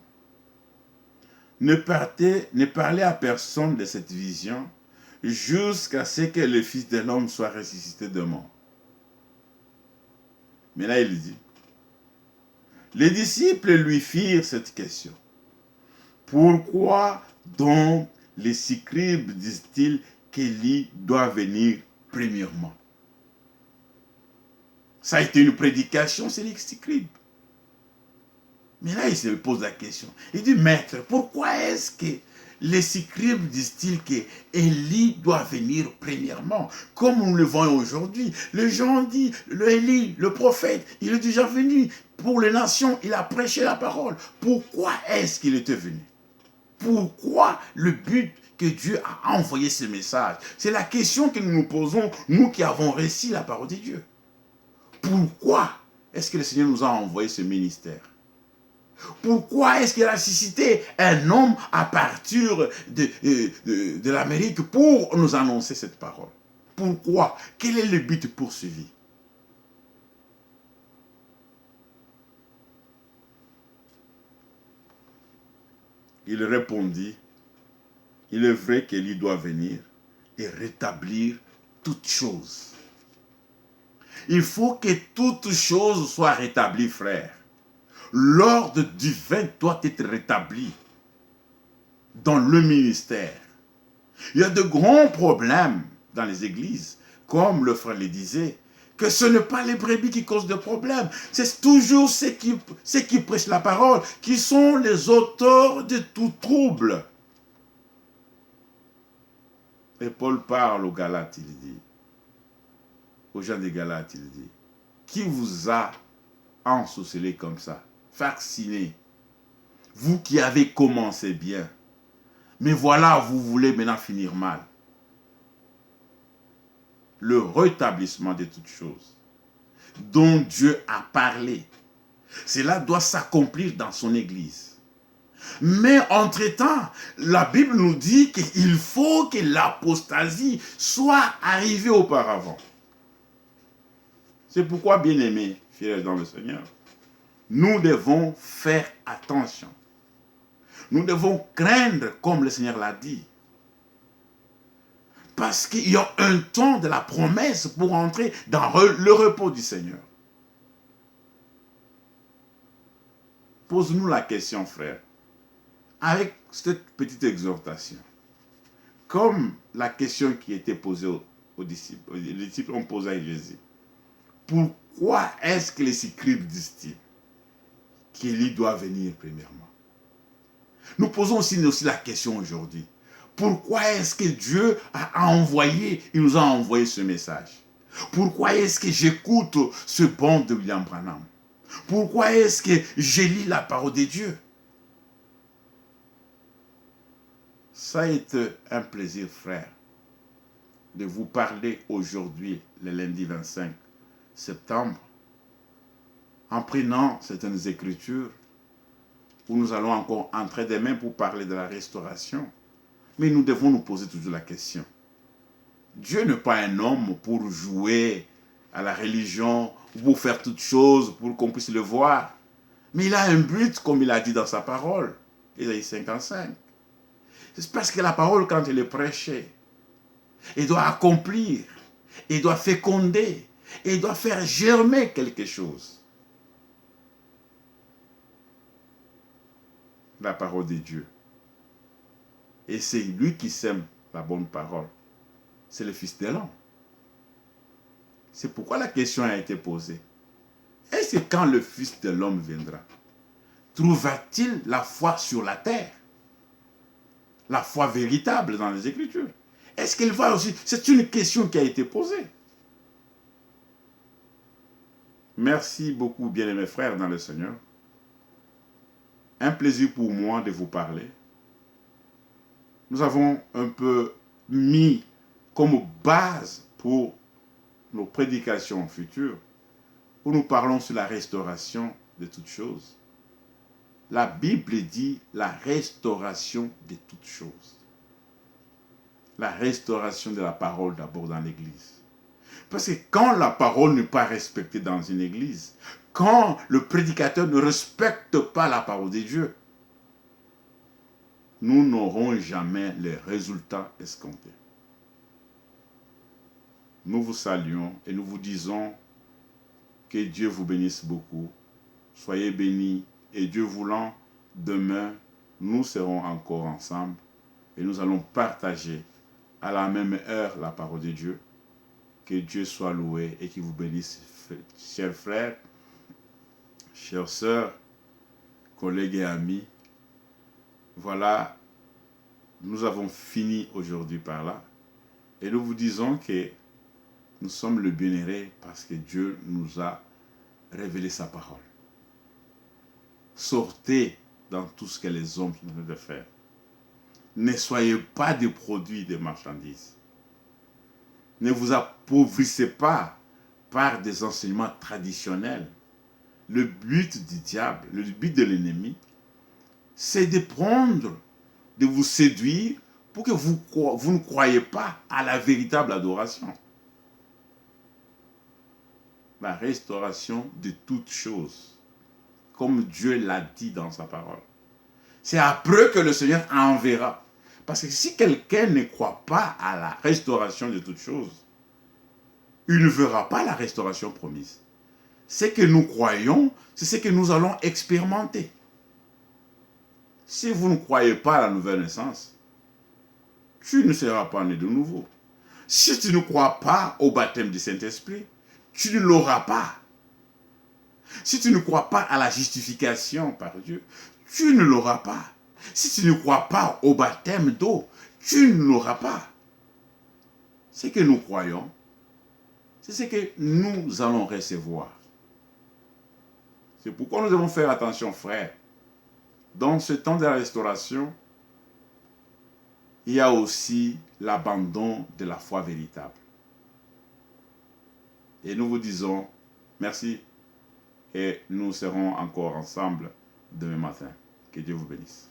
[SPEAKER 1] Ne parlez à personne de cette vision jusqu'à ce que le Fils de l'homme soit ressuscité de mort. Mais là, il dit, les disciples lui firent cette question. Pourquoi donc les scribes disent-ils qu'Élie doit venir premièrement? Ça a été une prédication, c'est les scribes. Mais là, il se pose la question. Il dit, maître, pourquoi est-ce que les scribes disent-ils qu'Élie doit venir premièrement, comme nous le voyons aujourd'hui. Les gens disent, Élie, le prophète, il est déjà venu. Pour les nations, il a prêché la parole. Pourquoi est-ce qu'il était venu? Pourquoi le but que Dieu a envoyé ce message? C'est la question que nous nous posons, nous qui avons reçu la parole de Dieu. Pourquoi est-ce que le Seigneur nous a envoyé ce ministère? Pourquoi est-ce qu'il a suscité un homme à partir de l'Amérique pour nous annoncer cette parole? Pourquoi? Quel est le but poursuivi? Il répondit, il est vrai qu'Élie doit venir et rétablir toutes choses. Il faut que toutes choses soient rétablies, frère. L'ordre divin doit être rétabli dans le ministère. Il y a de grands problèmes dans les églises, comme le frère le disait, que ce n'est pas les brebis qui causent des problèmes, c'est toujours ceux qui prêchent la parole, qui sont les auteurs de tout trouble. Et Paul parle aux Galates, il dit, aux gens des Galates, il dit, qui vous a ensorcelé comme ça, vacciné, vous qui avez commencé bien, mais voilà, vous voulez maintenant finir mal. Le rétablissement de toutes choses dont Dieu a parlé, cela doit s'accomplir dans son Église. Mais entre-temps, la Bible nous dit qu'il faut que l'apostasie soit arrivée auparavant. C'est pourquoi, bien-aimés, fidèles dans le Seigneur, nous devons faire attention. Nous devons craindre, comme le Seigneur l'a dit. Parce qu'il y a un temps de la promesse pour entrer dans le repos du Seigneur. Pose-nous la question, frère, avec cette petite exhortation. Comme la question qui était posée aux disciples. Les disciples ont posé à Jésus. Pourquoi est-ce que les scribes disent-ils qu'Élie doit venir premièrement? Nous posons aussi la question aujourd'hui. Pourquoi est-ce que Dieu il nous a envoyé ce message? Pourquoi est-ce que j'écoute ce bond de William Branham? Pourquoi est-ce que je lis la parole de Dieu? Ça a été un plaisir, frère, de vous parler aujourd'hui, le lundi 25 septembre, en prenant certaines écritures où nous allons encore entrer demain pour parler de la restauration. Mais nous devons nous poser toujours la question. Dieu n'est pas un homme pour jouer à la religion, pour faire toutes choses, pour qu'on puisse le voir. Mais il a un but, comme il a dit dans sa parole, Ésaïe 55. C'est parce que la parole, quand elle est prêchée, elle doit accomplir, elle doit féconder, elle doit faire germer quelque chose. La parole de Dieu. Et c'est lui qui sème la bonne parole. C'est le Fils de l'homme. C'est pourquoi la question a été posée. Est-ce que quand le Fils de l'homme viendra, trouvera-t-il la foi sur la terre? La foi véritable dans les Écritures. Est-ce qu'elle va aussi? C'est une question qui a été posée. Merci beaucoup, bien-aimés frères dans le Seigneur. Un plaisir pour moi de vous parler. Nous avons un peu mis comme base pour nos prédications futures, où nous parlons sur la restauration de toutes choses. La Bible dit la restauration de toutes choses. La restauration de la parole d'abord dans l'Église. Parce que quand la parole n'est pas respectée dans une Église, quand le prédicateur ne respecte pas la parole de Dieu, nous n'aurons jamais les résultats escomptés. Nous vous saluons et nous vous disons que Dieu vous bénisse beaucoup. Soyez bénis et Dieu voulant, demain, nous serons encore ensemble et nous allons partager à la même heure la parole de Dieu. Que Dieu soit loué et qu'il vous bénisse, chers frères, chères sœurs, collègues et amis. Voilà Nous avons fini aujourd'hui par là. Et nous vous disons que nous sommes le bien-aimé parce que Dieu nous a révélé sa parole. Sortez dans tout ce que les hommes sont en train de faire. Ne soyez pas des produits de marchandises. Ne vous appauvrissez pas par des enseignements traditionnels. Le but du diable, le but de l'ennemi, c'est de prendre, de vous séduire pour que vous ne croyez pas à la véritable adoration. La restauration de toutes choses, comme Dieu l'a dit dans sa parole. C'est après que le Seigneur enverra. Parce que si quelqu'un ne croit pas à la restauration de toutes choses, il ne verra pas la restauration promise. Ce que nous croyons, c'est ce que nous allons expérimenter. Si vous ne croyez pas à la nouvelle naissance, tu ne seras pas né de nouveau. Si tu ne crois pas au baptême du Saint-Esprit, tu ne l'auras pas. Si tu ne crois pas à la justification par Dieu, tu ne l'auras pas. Si tu ne crois pas au baptême d'eau, tu ne l'auras pas. Ce que nous croyons, c'est ce que nous allons recevoir. C'est pourquoi nous devons faire attention, frères. Dans ce temps de la restauration, il y a aussi l'abandon de la foi véritable. Et nous vous disons merci et nous serons encore ensemble demain matin. Que Dieu vous bénisse.